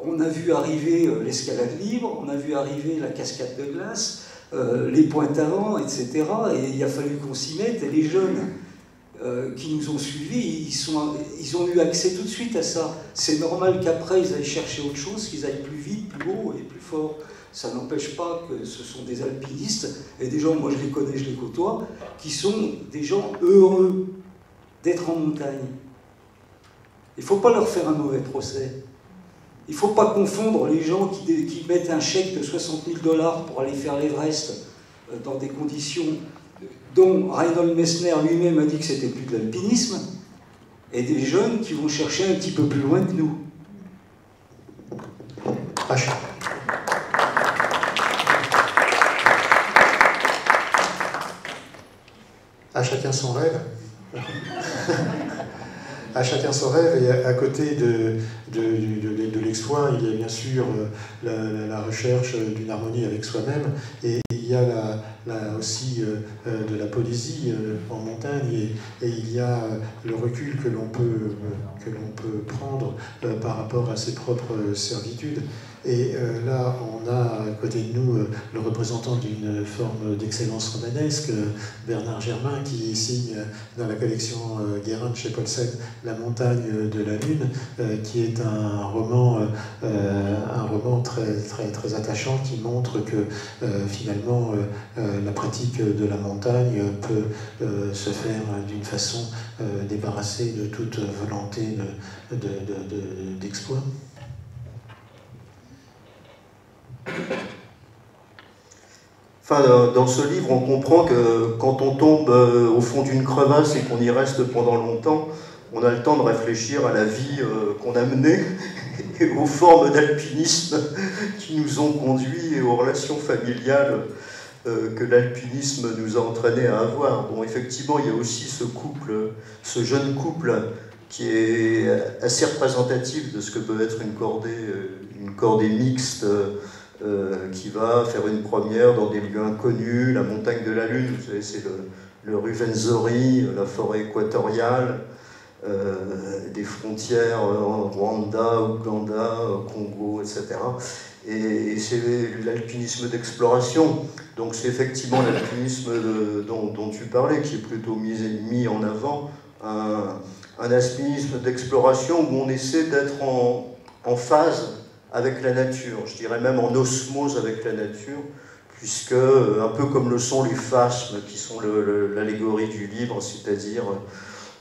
On a vu arriver l'escalade libre, on a vu arriver la cascade de glace, les pointes avant, etc. Et il a fallu qu'on s'y mette. Et les jeunes qui nous ont suivis, ils ont eu accès tout de suite à ça. C'est normal qu'après, ils aillent chercher autre chose, qu'ils aillent plus vite, plus haut et plus fort. Ça n'empêche pas que ce sont des alpinistes, et des gens, moi je les connais, je les côtoie, qui sont des gens heureux d'être en montagne. Il ne faut pas leur faire un mauvais procès. Il ne faut pas confondre les gens qui mettent un chèque de 60 000 $ pour aller faire l'Everest dans des conditions dont Reinhold Messner lui-même a dit que c'était plus de l'alpinisme, et des jeunes qui vont chercher un petit peu plus loin que nous. À chacun son rêve. À chacun son rêve, et à côté de l'exploit, il y a bien sûr la recherche d'une harmonie avec soi-même, et il y a aussi de la poésie en montagne, et il y a le recul que l'on peut prendre par rapport à ses propres servitudes. Et là, on a à côté de nous le représentant d'une forme d'excellence romanesque, Bernard Germain, qui signe dans la collection Guérin chez Paulsen La montagne de la lune, qui est un roman très attachant, qui montre que finalement la pratique de la montagne peut se faire d'une façon débarrassée de toute volonté d'exploit. Enfin, dans ce livre, on comprend que quand on tombe au fond d'une crevasse et qu'on y reste pendant longtemps, on a le temps de réfléchir à la vie qu'on a menée et aux formes d'alpinisme qui nous ont conduits et aux relations familiales que l'alpinisme nous a entraînés à avoir. Bon, effectivement, il y a aussi ce jeune couple qui est assez représentatif de ce que peut être une cordée mixte, qui va faire une première dans des lieux inconnus, la montagne de la Lune, vous savez, c'est le Ruwenzori, la forêt équatoriale, des frontières en Rwanda, Ouganda, Congo, etc. Et c'est l'alpinisme d'exploration. Donc c'est effectivement l'alpinisme dont tu parlais, qui est plutôt mis en avant, un alpinisme d'exploration où on essaie d'être en phase avec la nature, je dirais même en osmose avec la nature, puisque, un peu comme le sont les phasmes, qui sont l'allégorie du livre, c'est-à-dire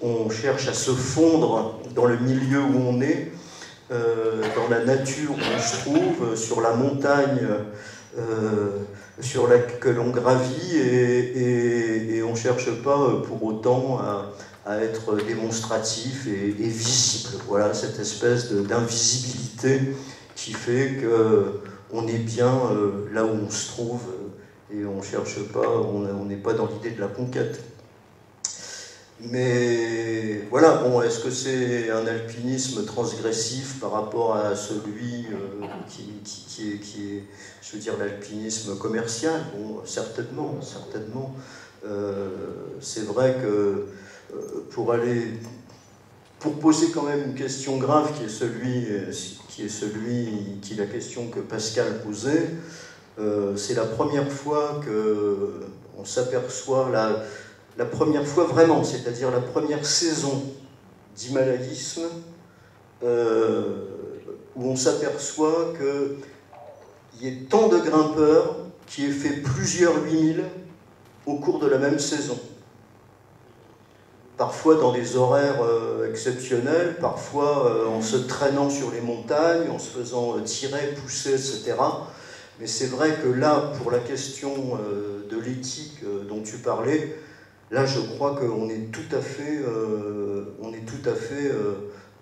on cherche à se fondre dans le milieu où on est, dans la nature où on se trouve, sur la montagne que l'on gravit, et on ne cherche pas pour autant à être démonstratif et visible. Voilà, cette espèce d'invisibilité qui fait qu'on est bien là où on se trouve, et on ne cherche pas, on n'est pas dans l'idée de la conquête. Mais voilà, bon, est-ce que c'est un alpinisme transgressif par rapport à celui qui est, je veux dire, l'alpinisme commercial? Bon, certainement. C'est vrai que pour poser quand même une question grave qui est la question que Pascal posait, c'est la première fois qu'on s'aperçoit, la première fois vraiment, c'est-à-dire la première saison d'himalayisme, où on s'aperçoit qu'il y ait tant de grimpeurs qui aient fait plusieurs 8000 au cours de la même saison. Parfois dans des horaires exceptionnels, parfois en se traînant sur les montagnes, en se faisant tirer, pousser, etc. Mais c'est vrai que là, pour la question de l'éthique dont tu parlais, là je crois qu'on est tout à fait,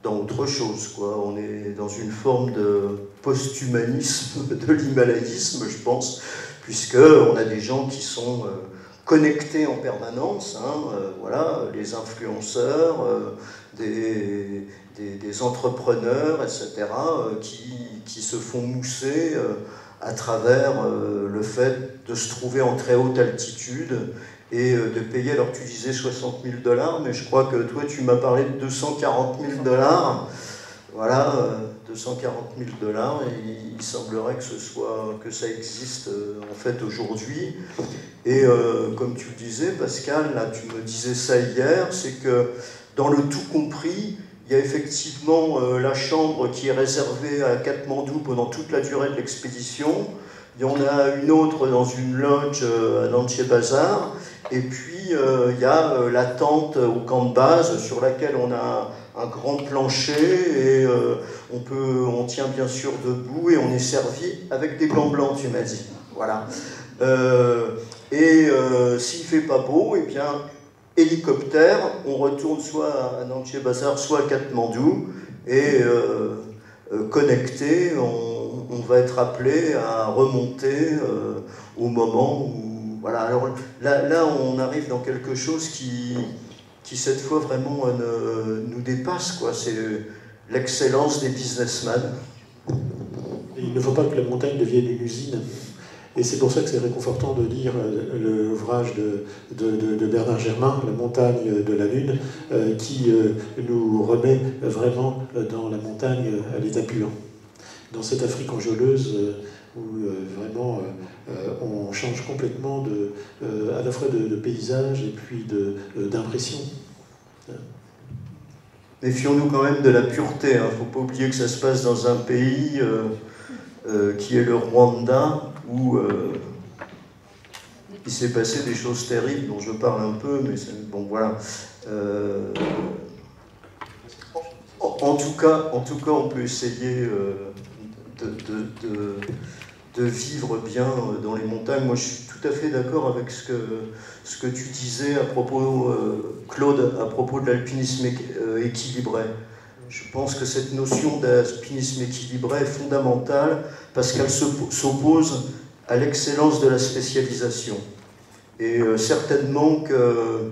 dans autre chose, quoi. On est dans une forme de post-humanisme de l'himalayisme, je pense, puisqu'on a des gens qui sont connectés en permanence, voilà, les influenceurs, des entrepreneurs, etc., qui se font mousser à travers le fait de se trouver en très haute altitude et de payer. Alors tu disais 60 000 $, mais je crois que toi tu m'as parlé de 240 000 $. Voilà, 240 000 $, et il semblerait que ça existe en fait aujourd'hui. Et comme tu le disais, Pascal, là tu me disais ça hier, c'est que dans le tout compris, il y a effectivement la chambre qui est réservée à Katmandou pendant toute la durée de l'expédition. Il y en a une autre dans une lodge à Nanché Bazar. Et puis il y a la tente au camp de base sur laquelle on a un grand plancher et on tient bien sûr debout et on est servi avec des blancs blancs, tu m'as dit. Voilà. S'il ne fait pas beau, eh bien, hélicoptère, on retourne soit à Nanché Bazar, soit à Katmandou, et connecté, on va être appelé à remonter au moment où... Voilà, alors là on arrive dans quelque chose qui cette fois vraiment nous dépasse, quoi. C'est l'excellence des businessmen. Il ne faut pas que la montagne devienne une usine. Et c'est pour ça que c'est réconfortant de lire l'ouvrage de Bernard Germain, La montagne de la Lune, qui nous remet vraiment dans la montagne à l'état pur. Dans cette Afrique enjôleuse où vraiment on change complètement à la fois de paysage et puis d'impression. Méfions-nous quand même de la pureté. Il ne faut pas oublier que ça se passe dans un pays qui est le Rwanda, où il s'est passé des choses terribles dont je parle un peu, mais bon voilà. En tout cas, on peut essayer de vivre bien dans les montagnes. Moi, je suis tout à fait d'accord avec ce que tu disais à propos, Claude, à propos de l'alpinisme équilibré. Je pense que cette notion d'alpinisme équilibré est fondamentale parce qu'elle s'oppose à l'excellence de la spécialisation. Et certainement que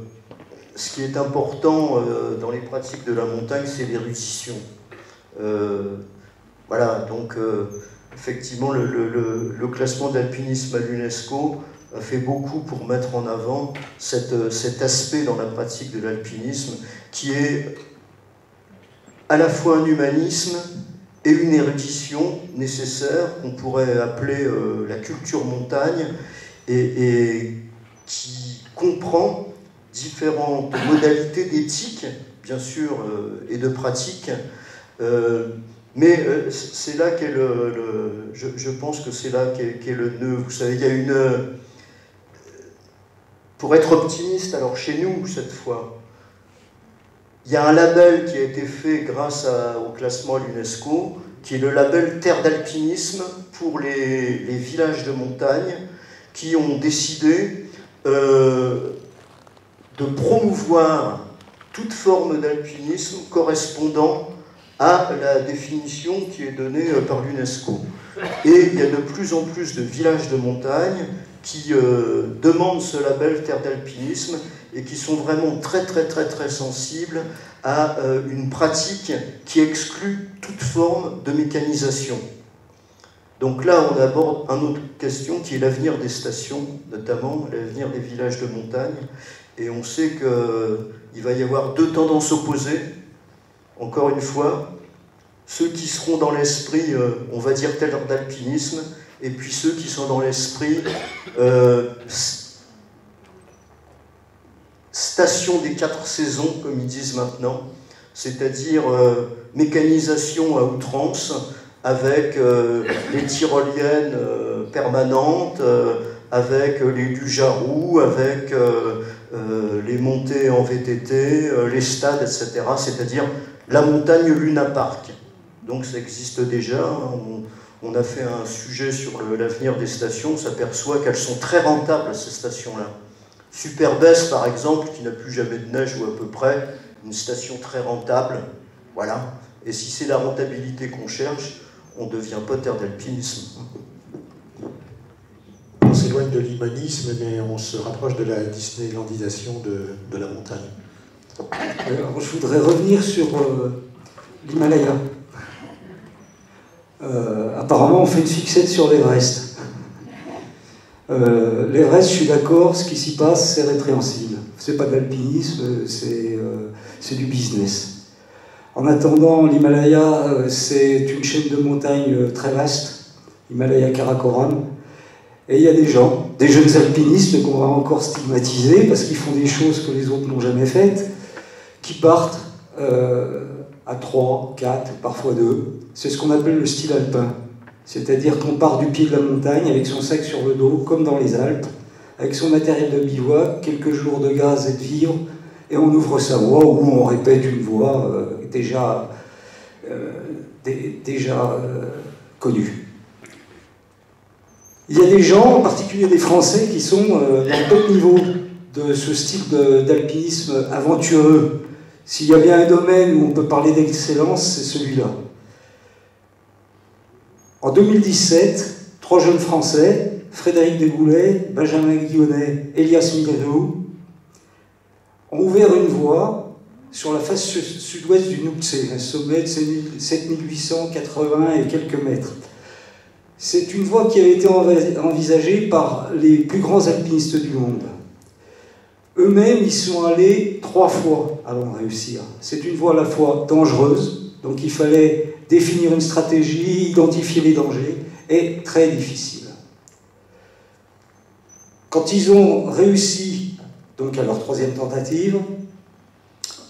ce qui est important dans les pratiques de la montagne, c'est l'érudition. Voilà, donc effectivement, le classement d'alpinisme à l'UNESCO a fait beaucoup pour mettre en avant cet aspect dans la pratique de l'alpinisme qui est à la fois un humanisme et une érudition nécessaire qu'on pourrait appeler la culture montagne et qui comprend différentes modalités d'éthique, bien sûr, et de pratique, mais c'est là qu'est je pense que c'est là qu'est le nœud. Vous savez, il y a pour être optimiste, alors chez nous, cette fois, il y a un label qui a été fait grâce au classement à l'UNESCO, qui est le label Terre d'alpinisme pour les villages de montagne, qui ont décidé de promouvoir toute forme d'alpinisme correspondant à la définition qui est donnée par l'UNESCO. Et il y a de plus en plus de villages de montagne qui demandent ce label Terre d'alpinisme et qui sont vraiment très sensibles à une pratique qui exclut toute forme de mécanisation. Donc là, on aborde une autre question qui est l'avenir des stations, notamment l'avenir des villages de montagne. Et on sait qu'il va y avoir deux tendances opposées. Encore une fois, ceux qui seront dans l'esprit, on va dire tel d'alpinisme, et puis ceux qui sont dans l'esprit station des 4 saisons, comme ils disent maintenant, c'est-à-dire mécanisation à outrance, avec les tyroliennes permanentes, avec les Dujarou, avec les montées en VTT, les stades, etc. C'est-à-dire la montagne Luna Park. Donc ça existe déjà. On a fait un sujet sur l'avenir des stations. On s'aperçoit qu'elles sont très rentables, ces stations-là. Superbès, par exemple, qui n'a plus jamais de neige ou à peu près, une station très rentable. Voilà. Et si c'est la rentabilité qu'on cherche, on ne devient pas terre d'alpinisme. On s'éloigne de l'humanisme, mais on se rapproche de la Disneylandisation de la montagne. Alors, je voudrais revenir sur l'Himalaya. Apparemment, on fait une fixette sur l'Everest. L'Everest, je suis d'accord, ce qui s'y passe, c'est répréhensible. C'est pas de l'alpinisme, c'est du business. En attendant, l'Himalaya, c'est une chaîne de montagnes très vaste, Himalaya Karakoram. Et il y a des gens, des jeunes alpinistes qu'on va encore stigmatiser parce qu'ils font des choses que les autres n'ont jamais faites, qui partent à 3, 4, parfois 2. C'est ce qu'on appelle le style alpin. C'est-à-dire qu'on part du pied de la montagne avec son sac sur le dos, comme dans les Alpes, avec son matériel de bivouac, quelques jours de gaz et de vivre, et on ouvre sa voix ou on répète une voix déjà connue. Il y a des gens, en particulier des Français, qui sont dans le top niveau de ce style d'alpinisme aventureux. S'il y a bien un domaine où on peut parler d'excellence, c'est celui-là. En 2017, 3 jeunes Français, Frédéric Degoulet, Benjamin Guillonnet, Elias Migrou, ont ouvert une voie sur la face sud-ouest du Noukhtse, un sommet de 7880 et quelques mètres. C'est une voie qui a été envisagée par les plus grands alpinistes du monde. Eux-mêmes, ils sont allés 3 fois avant de réussir. C'est une voie à la fois dangereuse, donc il fallait définir une stratégie, identifier les dangers, et très difficile. Quand ils ont réussi, donc à leur 3e tentative,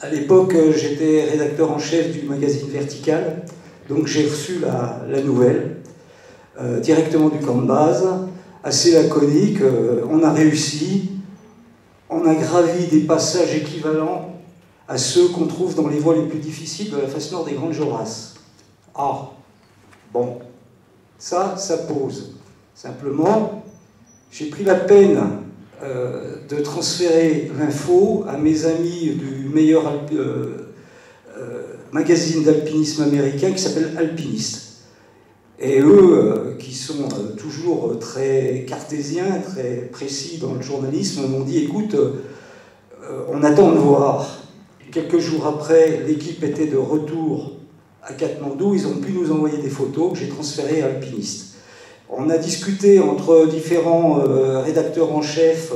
à l'époque, j'étais rédacteur en chef du magazine Vertical, donc j'ai reçu la nouvelle directement du camp de base, assez laconique. On a réussi, on a gravi des passages équivalents à ceux qu'on trouve dans les voies les plus difficiles de la face nord des Grandes Jorasses. Ah, bon, ça pose. Simplement, j'ai pris la peine de transférer l'info à mes amis du meilleur magazine d'alpinisme américain qui s'appelle Alpinist. Et eux, qui sont toujours très cartésiens, très précis dans le journalisme, m'ont dit, écoute, on attend de voir. Quelques jours après, l'équipe était de retour à Katmandou, ils ont pu nous envoyer des photos que j'ai transférées à Alpinist. On a discuté entre différents rédacteurs en chef,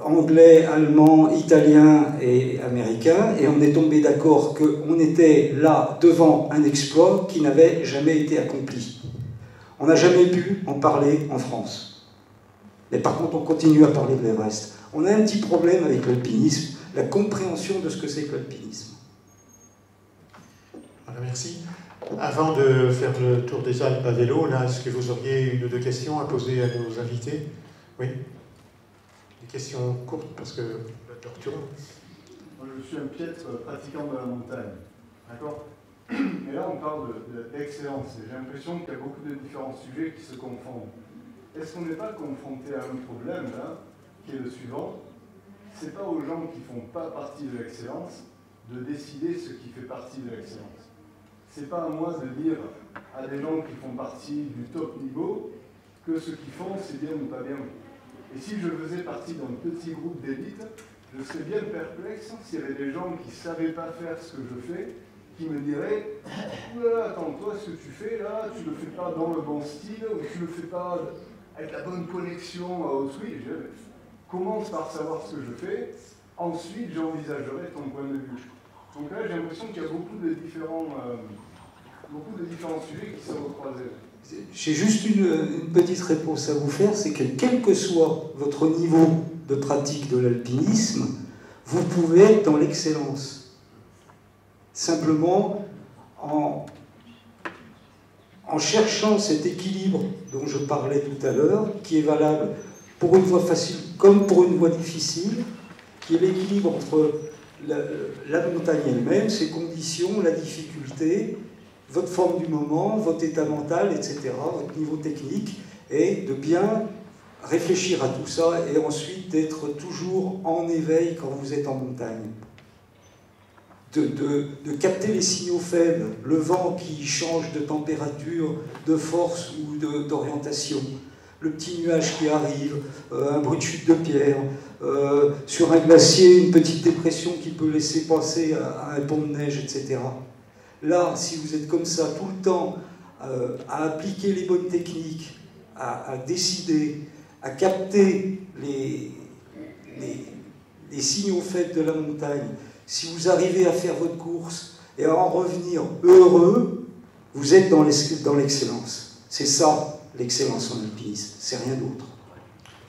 anglais, allemands, italiens et américains, et on est tombé d'accord qu'on était là devant un exploit qui n'avait jamais été accompli. On n'a jamais pu en parler en France. Mais par contre, on continue à parler de l'Everest. On a un petit problème avec l'alpinisme, la compréhension de ce que c'est que l'alpinisme. Voilà, merci. Avant de faire le tour des Alpes à vélo, là, est-ce que vous auriez 1 ou 2 questions à poser à nos invités? Oui. Des questions courtes, parce que l'heure tourne. Moi, je suis un piètre pratiquant de la montagne. D'accord? Et là, on parle d'excellence. Et j'ai l'impression qu'il y a beaucoup de différents sujets qui se confondent. Est-ce qu'on n'est pas confronté à un problème, là, qui est le suivant? C'est pas aux gens qui ne font pas partie de l'excellence de décider ce qui fait partie de l'excellence. C'est pas à moi de dire à des gens qui font partie du top niveau que ce qu'ils font, c'est bien ou pas bien. Et si je faisais partie d'un petit groupe d'élite, je serais bien perplexe s'il y avait des gens qui ne savaient pas faire ce que je fais, qui me diraient « Oula, attends, toi, ce que tu fais là, tu ne le fais pas dans le bon style, ou tu ne le fais pas avec la bonne connexion à autrui. » Commence par savoir ce que je fais, ensuite j'envisagerai ton point de vue. Donc là, j'ai l'impression qu'il y a beaucoup de différents sujets qui sont recroisés. J'ai juste une petite réponse à vous faire, c'est que quel que soit votre niveau de pratique de l'alpinisme, vous pouvez être dans l'excellence. Simplement, en cherchant cet équilibre dont je parlais tout à l'heure, qui est valable pour une voie facile comme pour une voie difficile, qui est l'équilibre entre la montagne elle-même, ses conditions, la difficulté, votre forme du moment, votre état mental, etc., votre niveau technique, et de bien réfléchir à tout ça, et ensuite d'être toujours en éveil quand vous êtes en montagne. De capter les signaux faibles, le vent qui change de température, de force ou d'orientation, le petit nuage qui arrive, un bruit de chute de pierre, sur un glacier, une petite dépression qui peut laisser passer à un pont de neige, etc. Là, si vous êtes comme ça tout le temps, à appliquer les bonnes techniques, à décider, à capter les signaux faibles de la montagne, Si vous arrivez à faire votre course et à en revenir heureux, vous êtes dans l'excellence. C'est ça, l'excellence en alpinisme, c'est rien d'autre.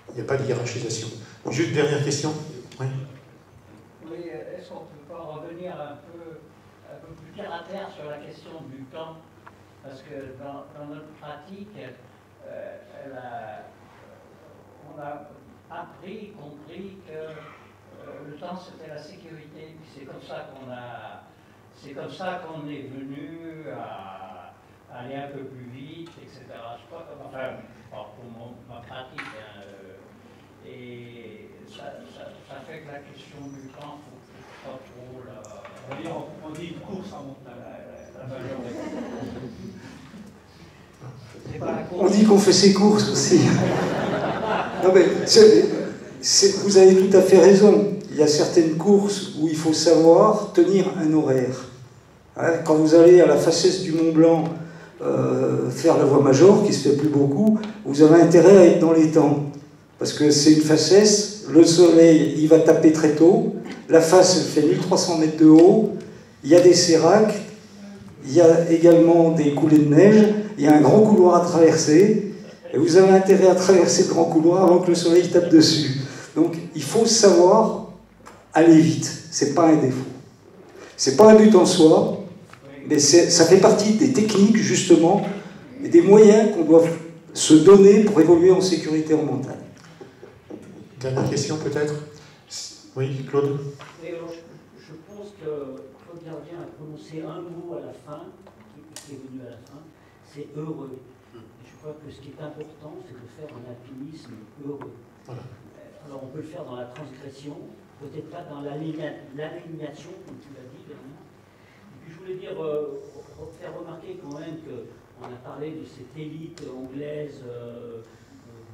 Il n'y a pas de hiérarchisation. Juste dernière question. Oui. Oui, est-ce qu'on ne peut pas revenir un peu plus terre à terre sur la question du temps? Parce que dans notre pratique, on a appris, compris que le temps c'était la sécurité. C'est comme ça qu'on est venu à aller un peu plus vite, etc. Je crois que, enfin, pour ma pratique, hein, et ça fait que la question du temps, faut pas trop on dit une course en montagne. On dit qu'on fait ses courses aussi. Non mais, vous avez tout à fait raison. Il y a certaines courses où il faut savoir tenir un horaire. Quand vous allez à la faciès du Mont Blanc faire la voie Major, qui se fait plus beaucoup, vous avez intérêt à être dans les temps. Parce que c'est une faciès, le soleil il va taper très tôt, la face elle fait 1300 mètres de haut, il y a des séracs, il y a également des coulées de neige, il y a un grand couloir à traverser, et vous avez intérêt à traverser le grand couloir avant que le soleil tape dessus. Donc il faut savoir aller vite, c'est pas un défaut. C'est pas un but en soi, mais ça fait partie des techniques justement, et des moyens qu'on doit se donner pour évoluer en sécurité en montagne. Dernière question peut-être? Oui, Claude? Je pense que Claude Gardien a prononcé un mot à la fin, qui est venu à la fin, c'est heureux. Et je crois que ce qui est important, c'est de faire un alpinisme heureux. Voilà. Alors on peut le faire dans la transgression, peut-être pas dans l'alignation, comme tu l'as dit, Bernard. Et puis je voulais faire remarquer quand même qu'on a parlé de cette élite anglaise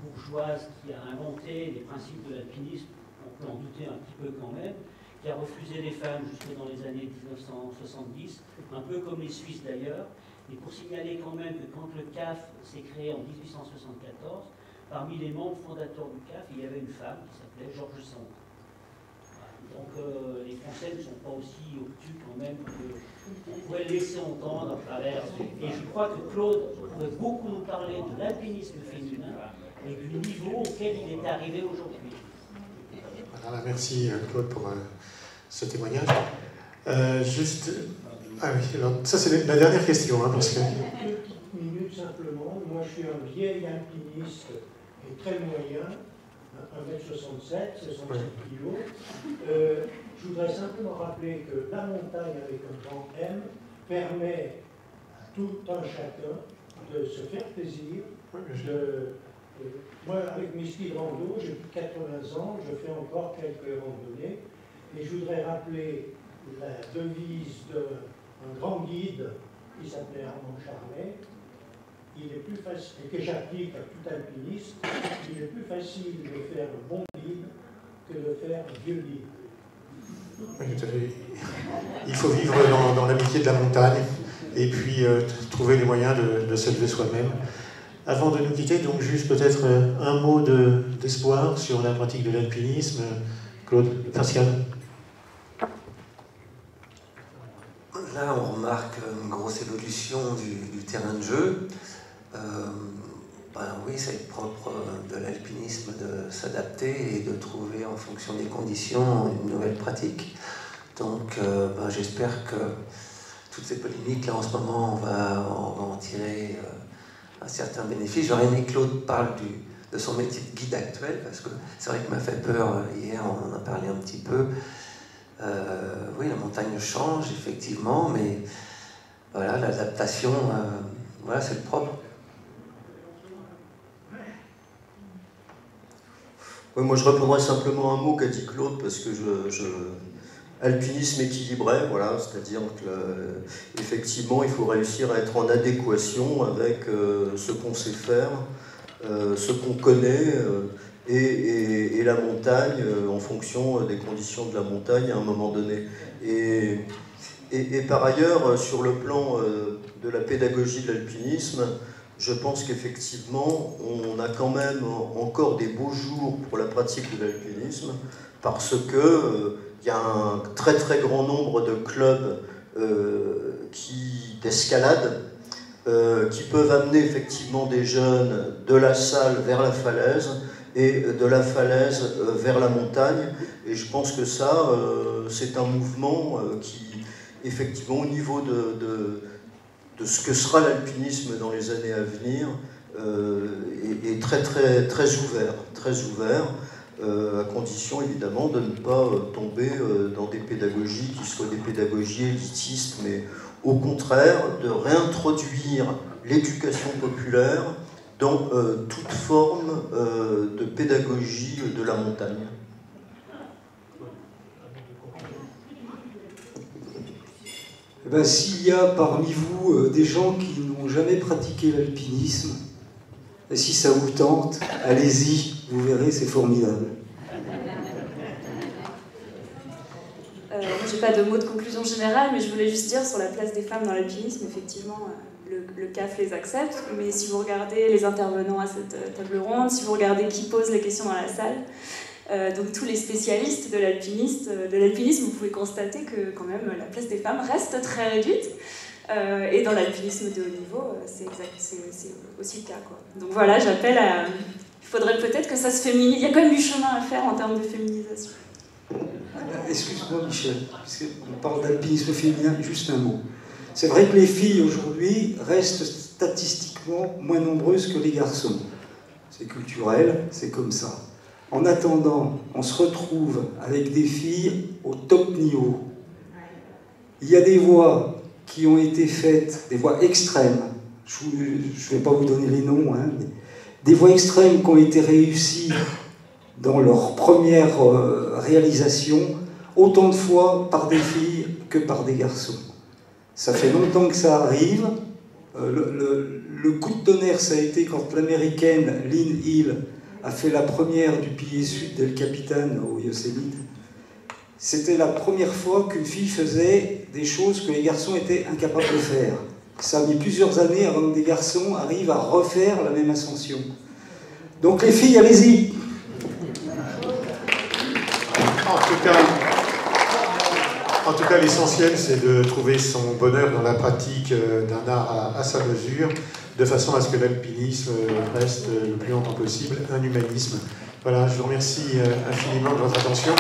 bourgeoise qui a inventé les principes de l'alpinisme, on peut en douter un petit peu quand même, qui a refusé les femmes jusque dans les années 1970, un peu comme les Suisses d'ailleurs. Et pour signaler quand même que quand le CAF s'est créé en 1874, parmi les membres fondateurs du CAF, il y avait une femme qui s'appelait Georges Sand. Donc les Français ne sont pas aussi obtus quand même qu'on pourrait laisser entendre à travers. Et je crois que Claude pourrait beaucoup nous parler de l'alpinisme féminin et du niveau auquel il est arrivé aujourd'hui. Voilà, merci Claude pour ce témoignage. Juste... Ah oui, alors, ça c'est la dernière question. Hein, parce que... Une petite minute simplement. Moi je suis un vieil alpiniste et très moyen, 1m67, 67 kg. Je voudrais simplement rappeler que la montagne avec un grand M permet à tout un chacun de se faire plaisir. Moi, avec mes skis de rando, j'ai plus de 80 ans, je fais encore quelques randonnées. Et je voudrais rappeler la devise d'un grand guide qui s'appelait Armand Charlet. Il est plus facile, et que j'applique à tout alpiniste, il est plus facile de faire un bon guide que de faire un vieux guide. Oui, tout à fait. Il faut vivre dans l'amitié de la montagne et puis trouver les moyens de s'élever soi-même. Avant de nous quitter, donc juste peut-être un mot d'espoir sur la pratique de l'alpinisme. Claude, Pascal. Là, on remarque une grosse évolution du terrain de jeu. Oui, c'est propre de l'alpinisme de s'adapter et de trouver en fonction des conditions une nouvelle pratique. Donc j'espère que toutes ces polémiques là en ce moment, on va en tirer un certain bénéfice. J'aurais aimé que Claude parle de son métier de guide actuel, parce que c'est vrai qu'il m'a fait peur hier, on en a parlé un petit peu. Oui, la montagne change effectivement, mais voilà, l'adaptation, voilà, c'est le propre. Oui, moi je reprendrai simplement un mot qu'a dit Claude, parce que alpinisme équilibré, voilà, c'est-à-dire que effectivement il faut réussir à être en adéquation avec ce qu'on sait faire, ce qu'on connaît, et la montagne en fonction des conditions de la montagne à un moment donné. Et par ailleurs, sur le plan de la pédagogie de l'alpinisme, je pense qu'effectivement, on a quand même encore des beaux jours pour la pratique de l'alpinisme, parce que il y a un très très grand nombre de clubs d'escalade qui peuvent amener effectivement des jeunes de la salle vers la falaise et de la falaise vers la montagne. Et je pense que ça, c'est un mouvement qui, effectivement, au niveau de ce que sera l'alpinisme dans les années à venir, est très, très, très ouvert, à condition évidemment de ne pas tomber dans des pédagogies qui soient des pédagogies élitistes, mais au contraire de réintroduire l'éducation populaire dans toute forme de pédagogie de la montagne. Eh ben, s'il y a parmi vous des gens qui n'ont jamais pratiqué l'alpinisme, et si ça vous tente, allez-y, vous verrez, c'est formidable. Je n'ai pas de mot de conclusion générale, mais je voulais juste dire sur la place des femmes dans l'alpinisme, effectivement, le CAF les accepte, mais si vous regardez les intervenants à cette table ronde, si vous regardez qui pose les questions dans la salle, donc tous les spécialistes de l'alpinisme, vous pouvez constater que quand même la place des femmes reste très réduite. Et dans l'alpinisme de haut niveau, c'est aussi le cas, quoi. Donc voilà, j'appelle à... Il faudrait peut-être que ça se féminise. Il y a quand même du chemin à faire en termes de féminisation. Excuse-moi Michel, puisqu'on parle d'alpinisme féminin, juste un mot. C'est vrai que les filles aujourd'hui restent statistiquement moins nombreuses que les garçons. C'est culturel, c'est comme ça. En attendant, on se retrouve avec des filles au top niveau. Il y a des voies qui ont été faites, des voies extrêmes, je ne vais pas vous donner les noms, hein, mais des voies extrêmes qui ont été réussies dans leur première réalisation, autant de fois par des filles que par des garçons. Ça fait longtemps que ça arrive. Le coup de tonnerre, ça a été quand l'américaine Lynn Hill a fait la première du pilier sud d'El Capitan au Yosemite. C'était la première fois qu'une fille faisait des choses que les garçons étaient incapables de faire. Ça a mis plusieurs années avant que des garçons arrivent à refaire la même ascension. Donc les filles, allez-y! En tout cas, l'essentiel, c'est de trouver son bonheur dans la pratique d'un art à sa mesure, de façon à ce que l'alpinisme reste le plus longtemps possible un humanisme. Voilà, je vous remercie infiniment de votre attention.